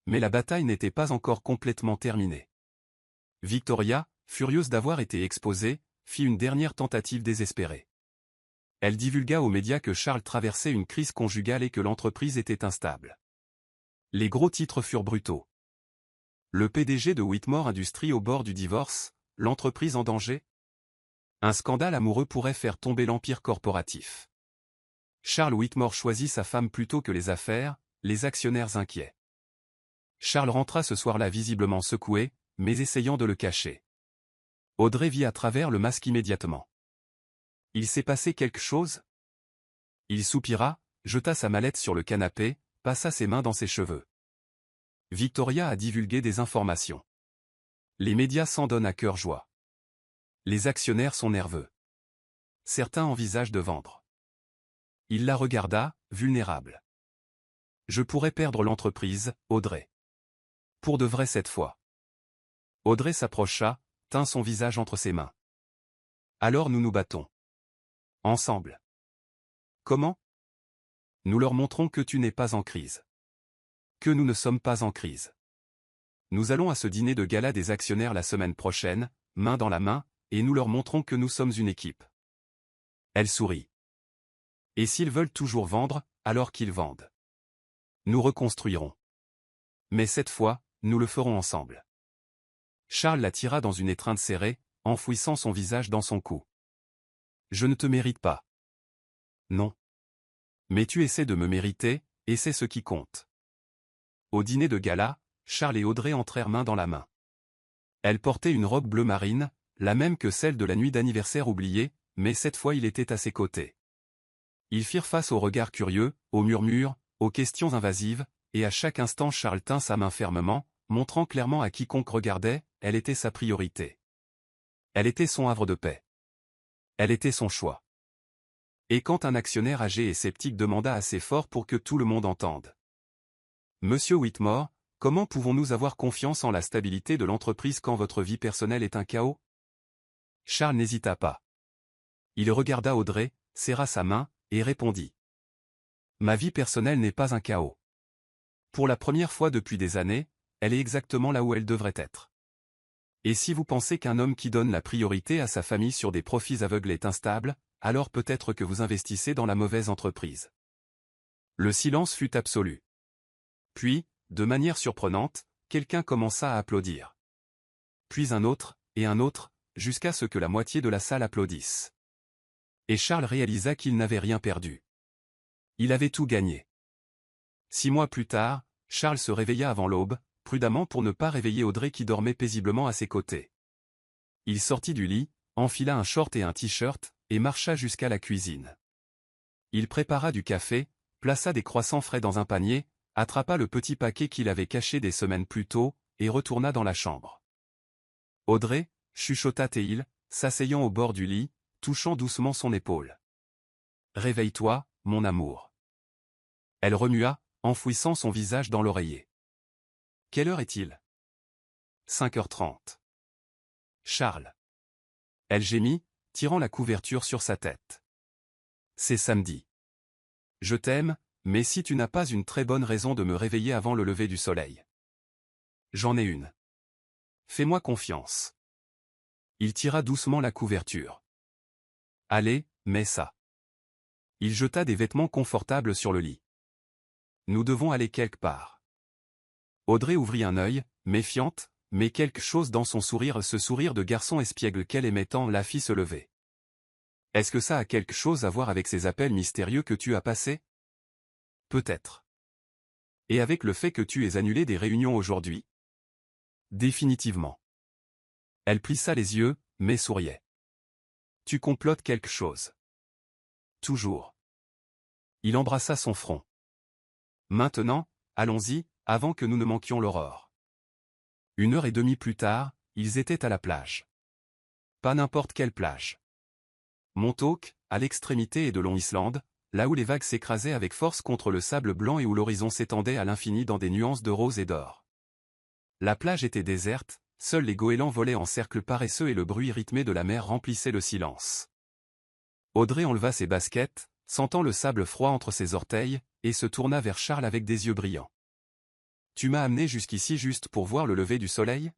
Speaker 1: Mais la bataille n'était pas encore complètement terminée. Victoria, furieuse d'avoir été exposée, fit une dernière tentative désespérée. Elle divulgua aux médias que Charles traversait une crise conjugale et que l'entreprise était instable. Les gros titres furent brutaux. Le PDG de Whitmore Industries au bord du divorce, l'entreprise en danger? Un scandale amoureux pourrait faire tomber l'empire corporatif. Charles Whitmore choisit sa femme plutôt que les affaires, les actionnaires inquiets. Charles rentra ce soir-là visiblement secoué, mais essayant de le cacher. Audrey vit à travers le masque immédiatement. Il s'est passé quelque chose? Il soupira, jeta sa mallette sur le canapé, passa ses mains dans ses cheveux. Victoria a divulgué des informations. Les médias s'en donnent à cœur joie. Les actionnaires sont nerveux. Certains envisagent de vendre. Il la regarda, vulnérable. Je pourrais perdre l'entreprise, Audrey. Pour de vrai cette fois. Audrey s'approcha, tint son visage entre ses mains. Alors nous nous battons. Ensemble. Comment? Nous leur montrons que tu n'es pas en crise. Que nous ne sommes pas en crise. Nous allons à ce dîner de gala des actionnaires la semaine prochaine, main dans la main, et nous leur montrons que nous sommes une équipe. Elle sourit. Et s'ils veulent toujours vendre, alors qu'ils vendent. Nous reconstruirons. Mais cette fois, nous le ferons ensemble. Charles la tira dans une étreinte serrée, enfouissant son visage dans son cou. Je ne te mérite pas. Non. Mais tu essaies de me mériter, et c'est ce qui compte. Au dîner de gala, Charles et Audrey entrèrent main dans la main. Elle portait une robe bleu marine, la même que celle de la nuit d'anniversaire oubliée, mais cette fois il était à ses côtés. Ils firent face aux regards curieux, aux murmures, aux questions invasives, et à chaque instant Charles tint sa main fermement, montrant clairement à quiconque regardait, elle était sa priorité. Elle était son havre de paix. Elle était son choix. Et quand un actionnaire âgé et sceptique demanda assez fort pour que tout le monde entende. Monsieur Whitmore, comment pouvons-nous avoir confiance en la stabilité de l'entreprise quand votre vie personnelle est un chaos? Charles n'hésita pas. Il regarda Audrey, serra sa main, et répondit. Ma vie personnelle n'est pas un chaos. Pour la première fois depuis des années, elle est exactement là où elle devrait être. Et si vous pensez qu'un homme qui donne la priorité à sa famille sur des profits aveugles est instable, alors peut-être que vous investissez dans la mauvaise entreprise. Le silence fut absolu. Puis, de manière surprenante, quelqu'un commença à applaudir. Puis un autre, jusqu'à ce que la moitié de la salle applaudisse. Et Charles réalisa qu'il n'avait rien perdu. Il avait tout gagné. 6 mois plus tard, Charles se réveilla avant l'aube, prudemment pour ne pas réveiller Audrey qui dormait paisiblement à ses côtés. Il sortit du lit, enfila un short et un t-shirt, et marcha jusqu'à la cuisine. Il prépara du café, plaça des croissants frais dans un panier, attrapa le petit paquet qu'il avait caché des semaines plus tôt, et retourna dans la chambre. Audrey, chuchota-t-il, s'asseyant au bord du lit, touchant doucement son épaule. Réveille-toi, mon amour. Elle remua, enfouissant son visage dans l'oreiller. Quelle heure est-il? 5h30. Charles. Elle gémit, tirant la couverture sur sa tête. C'est samedi. Je t'aime, mais si tu n'as pas une très bonne raison de me réveiller avant le lever du soleil. J'en ai une. Fais-moi confiance. Il tira doucement la couverture. Allez, mets ça. Il jeta des vêtements confortables sur le lit. Nous devons aller quelque part. Audrey ouvrit un œil, méfiante, mais quelque chose dans son sourire, ce sourire de garçon espiègle qu'elle aimait tant, la fit se lever. Est-ce que ça a quelque chose à voir avec ces appels mystérieux que tu as passés? Peut-être. Et avec le fait que tu aies annulé des réunions aujourd'hui? Définitivement. Elle plissa les yeux, mais souriait. Tu complotes quelque chose. Toujours. Il embrassa son front. Maintenant, allons-y, avant que nous ne manquions l'aurore. 1h30 plus tard, ils étaient à la plage. Pas n'importe quelle plage. Montauk, à l'extrémité et de Long Island, là où les vagues s'écrasaient avec force contre le sable blanc et où l'horizon s'étendait à l'infini dans des nuances de rose et d'or. La plage était déserte, seuls les goélands volaient en cercles paresseux et le bruit rythmé de la mer remplissait le silence. Audrey enleva ses baskets, sentant le sable froid entre ses orteils, et se tourna vers Charles avec des yeux brillants. Tu m'as amené jusqu'ici juste pour voir le lever du soleil?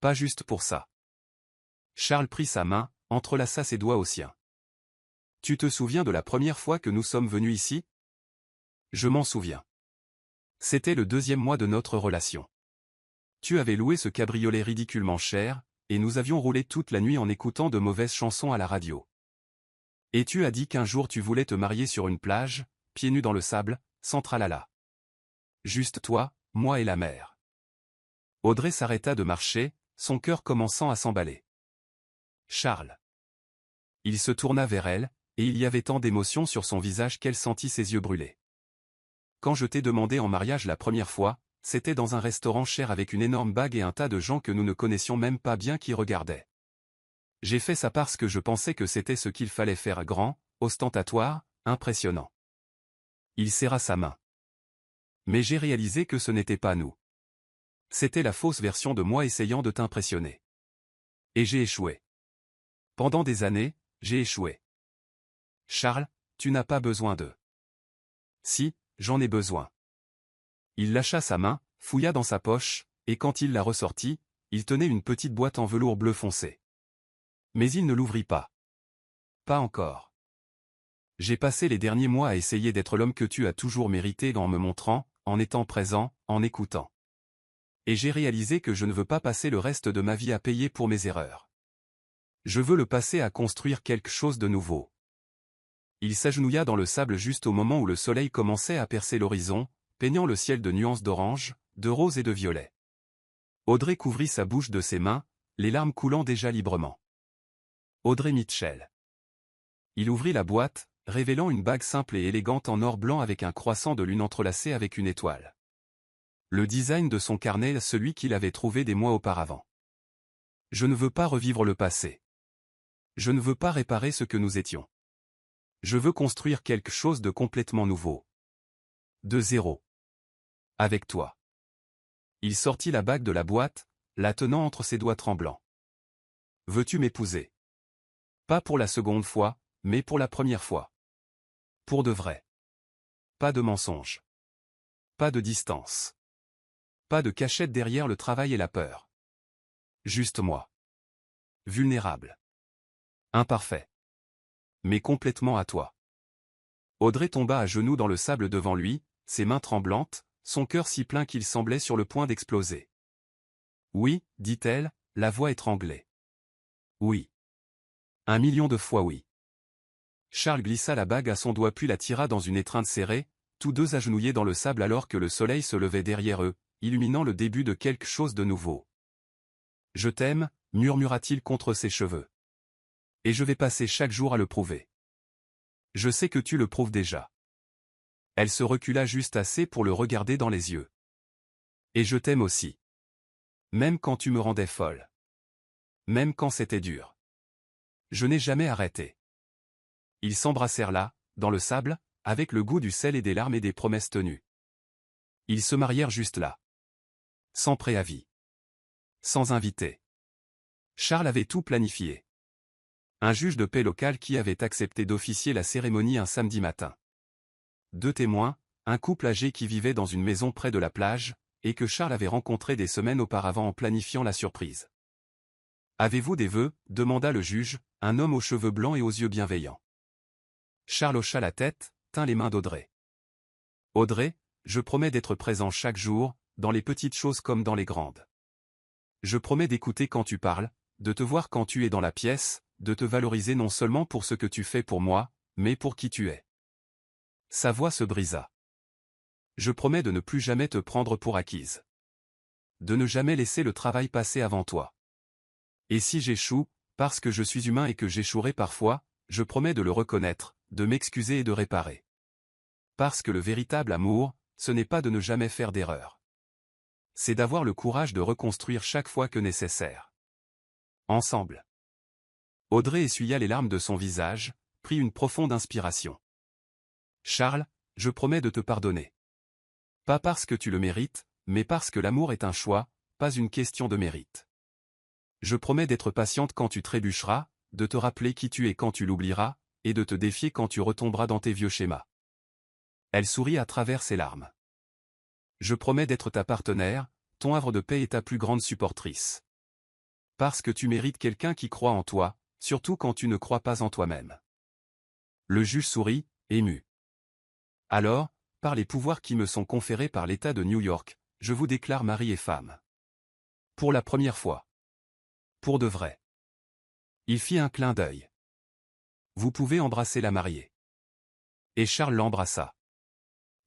Speaker 1: Pas juste pour ça. Charles prit sa main, entrelaça ses doigts aux siens. Tu te souviens de la première fois que nous sommes venus ici? Je m'en souviens. C'était le 2e mois de notre relation. Tu avais loué ce cabriolet ridiculement cher, et nous avions roulé toute la nuit en écoutant de mauvaises chansons à la radio. Et tu as dit qu'un jour tu voulais te marier sur une plage, pieds nus dans le sable, sans tralala. Juste toi, moi et la mer. Audrey s'arrêta de marcher, son cœur commençant à s'emballer. Charles. Il se tourna vers elle, et il y avait tant d'émotion sur son visage qu'elle sentit ses yeux brûler. Quand je t'ai demandé en mariage la première fois, c'était dans un restaurant cher avec une énorme bague et un tas de gens que nous ne connaissions même pas bien qui regardaient. J'ai fait ça parce que je pensais que c'était ce qu'il fallait faire, grand, ostentatoire, impressionnant. Il serra sa main. Mais j'ai réalisé que ce n'était pas nous. C'était la fausse version de moi essayant de t'impressionner. Et j'ai échoué. Pendant des années, j'ai échoué. Charles, tu n'as pas besoin d'eux. Si, j'en ai besoin. Il lâcha sa main, fouilla dans sa poche, et quand il la ressortit, il tenait une petite boîte en velours bleu foncé. Mais il ne l'ouvrit pas. Pas encore. J'ai passé les derniers mois à essayer d'être l'homme que tu as toujours mérité en me montrant, en étant présent, en écoutant. Et j'ai réalisé que je ne veux pas passer le reste de ma vie à payer pour mes erreurs. Je veux le passer à construire quelque chose de nouveau. Il s'agenouilla dans le sable juste au moment où le soleil commençait à percer l'horizon, peignant le ciel de nuances d'orange, de rose et de violet. Audrey couvrit sa bouche de ses mains, les larmes coulant déjà librement. Audrey Mitchell. Il ouvrit la boîte, révélant une bague simple et élégante en or blanc avec un croissant de lune entrelacé avec une étoile. Le design de son carnet, celui qu'il avait trouvé des mois auparavant. Je ne veux pas revivre le passé. Je ne veux pas réparer ce que nous étions. Je veux construire quelque chose de complètement nouveau. De zéro. Avec toi. Il sortit la bague de la boîte, la tenant entre ses doigts tremblants. Veux-tu m'épouser? Pas pour la seconde fois, mais pour la première fois. Pour de vrai. Pas de mensonge. Pas de distance. Pas de cachette derrière le travail et la peur. Juste moi. Vulnérable. Imparfait. Mais complètement à toi. Audrey tomba à genoux dans le sable devant lui, ses mains tremblantes, son cœur si plein qu'il semblait sur le point d'exploser. Oui, dit-elle, la voix étranglée. Oui. 1 million de fois oui. Charles glissa la bague à son doigt puis la tira dans une étreinte serrée, tous deux agenouillés dans le sable alors que le soleil se levait derrière eux, illuminant le début de quelque chose de nouveau. Je t'aime, murmura-t-il contre ses cheveux. Et je vais passer chaque jour à le prouver. Je sais que tu le prouves déjà. Elle se recula juste assez pour le regarder dans les yeux. Et je t'aime aussi. Même quand tu me rendais folle. Même quand c'était dur. Je n'ai jamais arrêté. Ils s'embrassèrent là, dans le sable, avec le goût du sel et des larmes et des promesses tenues. Ils se marièrent juste là. Sans préavis. Sans invité. Charles avait tout planifié. Un juge de paix local qui avait accepté d'officier la cérémonie un samedi matin. 2 témoins, un couple âgé qui vivait dans une maison près de la plage, et que Charles avait rencontré des semaines auparavant en planifiant la surprise. « Avez-vous des vœux » demanda le juge, un homme aux cheveux blancs et aux yeux bienveillants. Charles hocha la tête, tint les mains d'Audrey. « Audrey, je promets d'être présent chaque jour, dans les petites choses comme dans les grandes. Je promets d'écouter quand tu parles, de te voir quand tu es dans la pièce, de te valoriser non seulement pour ce que tu fais pour moi, mais pour qui tu es. » Sa voix se brisa. « Je promets de ne plus jamais te prendre pour acquise. De ne jamais laisser le travail passer avant toi. Et si j'échoue, parce que je suis humain et que j'échouerai parfois, je promets de le reconnaître, de m'excuser et de réparer. Parce que le véritable amour, ce n'est pas de ne jamais faire d'erreur. C'est d'avoir le courage de reconstruire chaque fois que nécessaire. Ensemble. » Audrey essuya les larmes de son visage, prit une profonde inspiration. « Charles, je promets de te pardonner. Pas parce que tu le mérites, mais parce que l'amour est un choix, pas une question de mérite. Je promets d'être patiente quand tu trébucheras, de te rappeler qui tu es quand tu l'oublieras, et de te défier quand tu retomberas dans tes vieux schémas. » Elle sourit à travers ses larmes. « Je promets d'être ta partenaire, ton havre de paix et ta plus grande supportrice. Parce que tu mérites quelqu'un qui croit en toi, surtout quand tu ne crois pas en toi-même. » Le juge sourit, ému. « Alors, par les pouvoirs qui me sont conférés par l'État de New York, je vous déclare mari et femme. Pour la première fois. Pour de vrai. » Il fit un clin d'œil. « Vous pouvez embrasser la mariée. » Et Charles l'embrassa.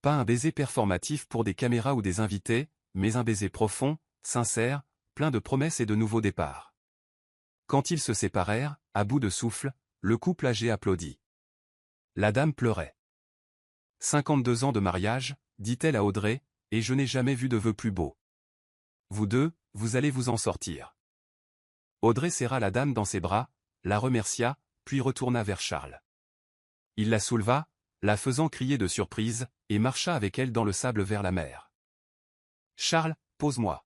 Speaker 1: Pas un baiser performatif pour des caméras ou des invités, mais un baiser profond, sincère, plein de promesses et de nouveaux départs. Quand ils se séparèrent, à bout de souffle, le couple âgé applaudit. La dame pleurait. 52 ans de mariage, dit-elle à Audrey, et je n'ai jamais vu de vœux plus beaux. Vous deux, vous allez vous en sortir. Audrey serra la dame dans ses bras, la remercia, puis retourna vers Charles. Il la souleva, la faisant crier de surprise, et marcha avec elle dans le sable vers la mer. Charles, pose-moi.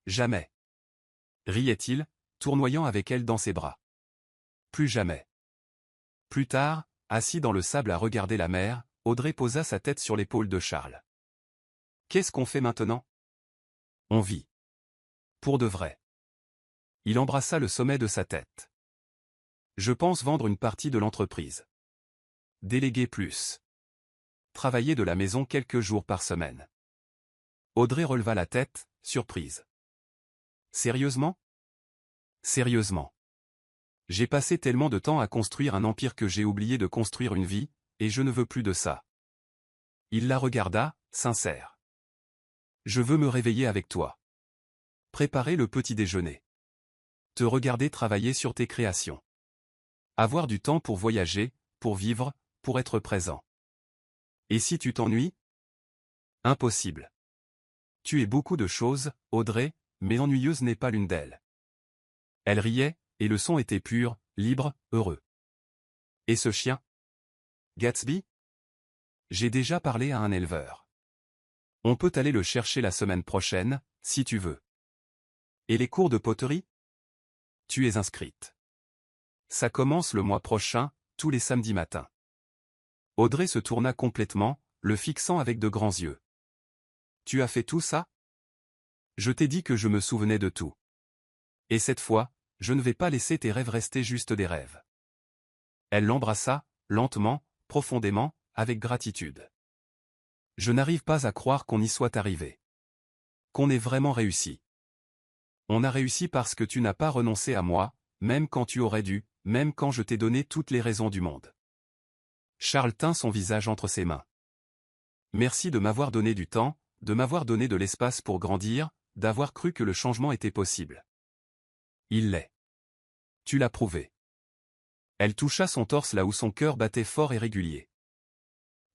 Speaker 1: Jamais. Riait-il, tournoyant avec elle dans ses bras. Plus jamais. Plus tard, assis dans le sable à regarder la mer, Audrey posa sa tête sur l'épaule de Charles. Qu'est-ce qu'on fait maintenant? On vit. Pour de vrai. Il embrassa le sommet de sa tête. Je pense vendre une partie de l'entreprise. Déléguer plus. Travailler de la maison quelques jours par semaine. Audrey releva la tête, surprise. Sérieusement? Sérieusement. J'ai passé tellement de temps à construire un empire que j'ai oublié de construire une vie, et je ne veux plus de ça. Il la regarda, sincère. Je veux me réveiller avec toi. Préparer le petit déjeuner. Te regarder travailler sur tes créations. Avoir du temps pour voyager, pour vivre, pour être présent. Et si tu t'ennuies? Impossible. Tu es beaucoup de choses, Audrey, mais ennuyeuse n'est pas l'une d'elles. Elle riait, et le son était pur, libre, heureux. Et ce chien? Gatsby? J'ai déjà parlé à un éleveur. On peut aller le chercher la semaine prochaine, si tu veux. Et les cours de poterie? Tu es inscrite. Ça commence le mois prochain, tous les samedis matins. Audrey se tourna complètement, le fixant avec de grands yeux. Tu as fait tout ça? Je t'ai dit que je me souvenais de tout. Et cette fois, je ne vais pas laisser tes rêves rester juste des rêves. Elle l'embrassa, lentement, profondément, avec gratitude. Je n'arrive pas à croire qu'on y soit arrivé. Qu'on ait vraiment réussi. On a réussi parce que tu n'as pas renoncé à moi, même quand tu aurais dû, même quand je t'ai donné toutes les raisons du monde. Charles tint son visage entre ses mains. Merci de m'avoir donné du temps, de m'avoir donné de l'espace pour grandir, d'avoir cru que le changement était possible. Il l'est. Tu l'as prouvé. Elle toucha son torse là où son cœur battait fort et régulier.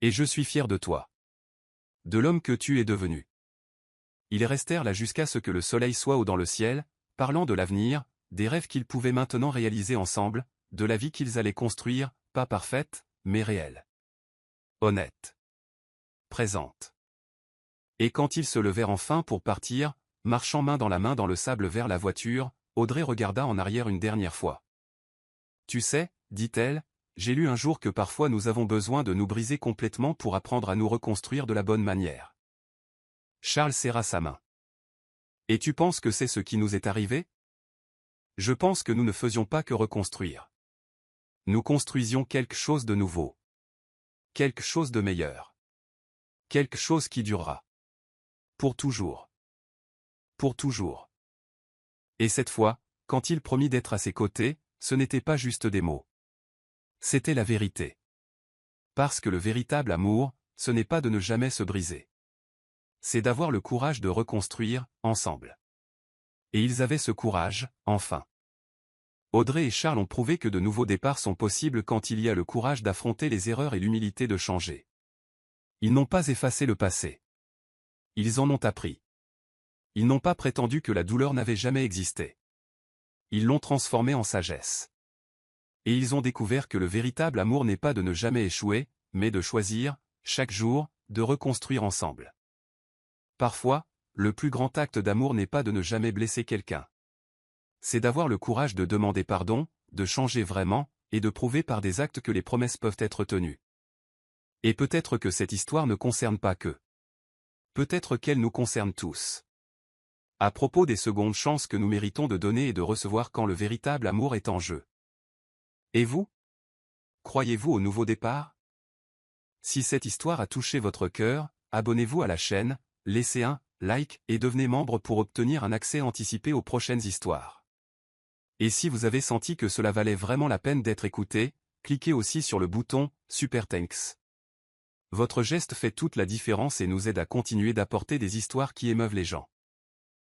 Speaker 1: Et je suis fier de toi. De l'homme que tu es devenu. Ils restèrent là jusqu'à ce que le soleil soit haut dans le ciel, parlant de l'avenir, des rêves qu'ils pouvaient maintenant réaliser ensemble, de la vie qu'ils allaient construire, pas parfaite, mais réelle. Honnête. Présente. Et quand ils se levèrent enfin pour partir, marchant main dans le sable vers la voiture, Audrey regarda en arrière une dernière fois. Tu sais, dit-elle, j'ai lu un jour que parfois nous avons besoin de nous briser complètement pour apprendre à nous reconstruire de la bonne manière. Charles serra sa main. Et tu penses que c'est ce qui nous est arrivé? Je pense que nous ne faisions pas que reconstruire. Nous construisions quelque chose de nouveau. Quelque chose de meilleur. Quelque chose qui durera. Pour toujours. Pour toujours. Et cette fois, quand il promit d'être à ses côtés, ce n'était pas juste des mots. C'était la vérité. Parce que le véritable amour, ce n'est pas de ne jamais se briser. C'est d'avoir le courage de reconstruire, ensemble. Et ils avaient ce courage, enfin. Audrey et Charles ont prouvé que de nouveaux départs sont possibles quand il y a le courage d'affronter les erreurs et l'humilité de changer. Ils n'ont pas effacé le passé. Ils en ont appris. Ils n'ont pas prétendu que la douleur n'avait jamais existé. Ils l'ont transformée en sagesse. Et ils ont découvert que le véritable amour n'est pas de ne jamais échouer, mais de choisir, chaque jour, de reconstruire ensemble. Parfois, le plus grand acte d'amour n'est pas de ne jamais blesser quelqu'un. C'est d'avoir le courage de demander pardon, de changer vraiment, et de prouver par des actes que les promesses peuvent être tenues. Et peut-être que cette histoire ne concerne pas qu'eux. Peut-être qu'elle nous concerne tous. À propos des secondes chances que nous méritons de donner et de recevoir quand le véritable amour est en jeu. Et vous? Croyez-vous au nouveau départ? Si cette histoire a touché votre cœur, abonnez-vous à la chaîne, laissez un like et devenez membre pour obtenir un accès anticipé aux prochaines histoires. Et si vous avez senti que cela valait vraiment la peine d'être écouté, cliquez aussi sur le bouton « Super Thanks ». Votre geste fait toute la différence et nous aide à continuer d'apporter des histoires qui émeuvent les gens.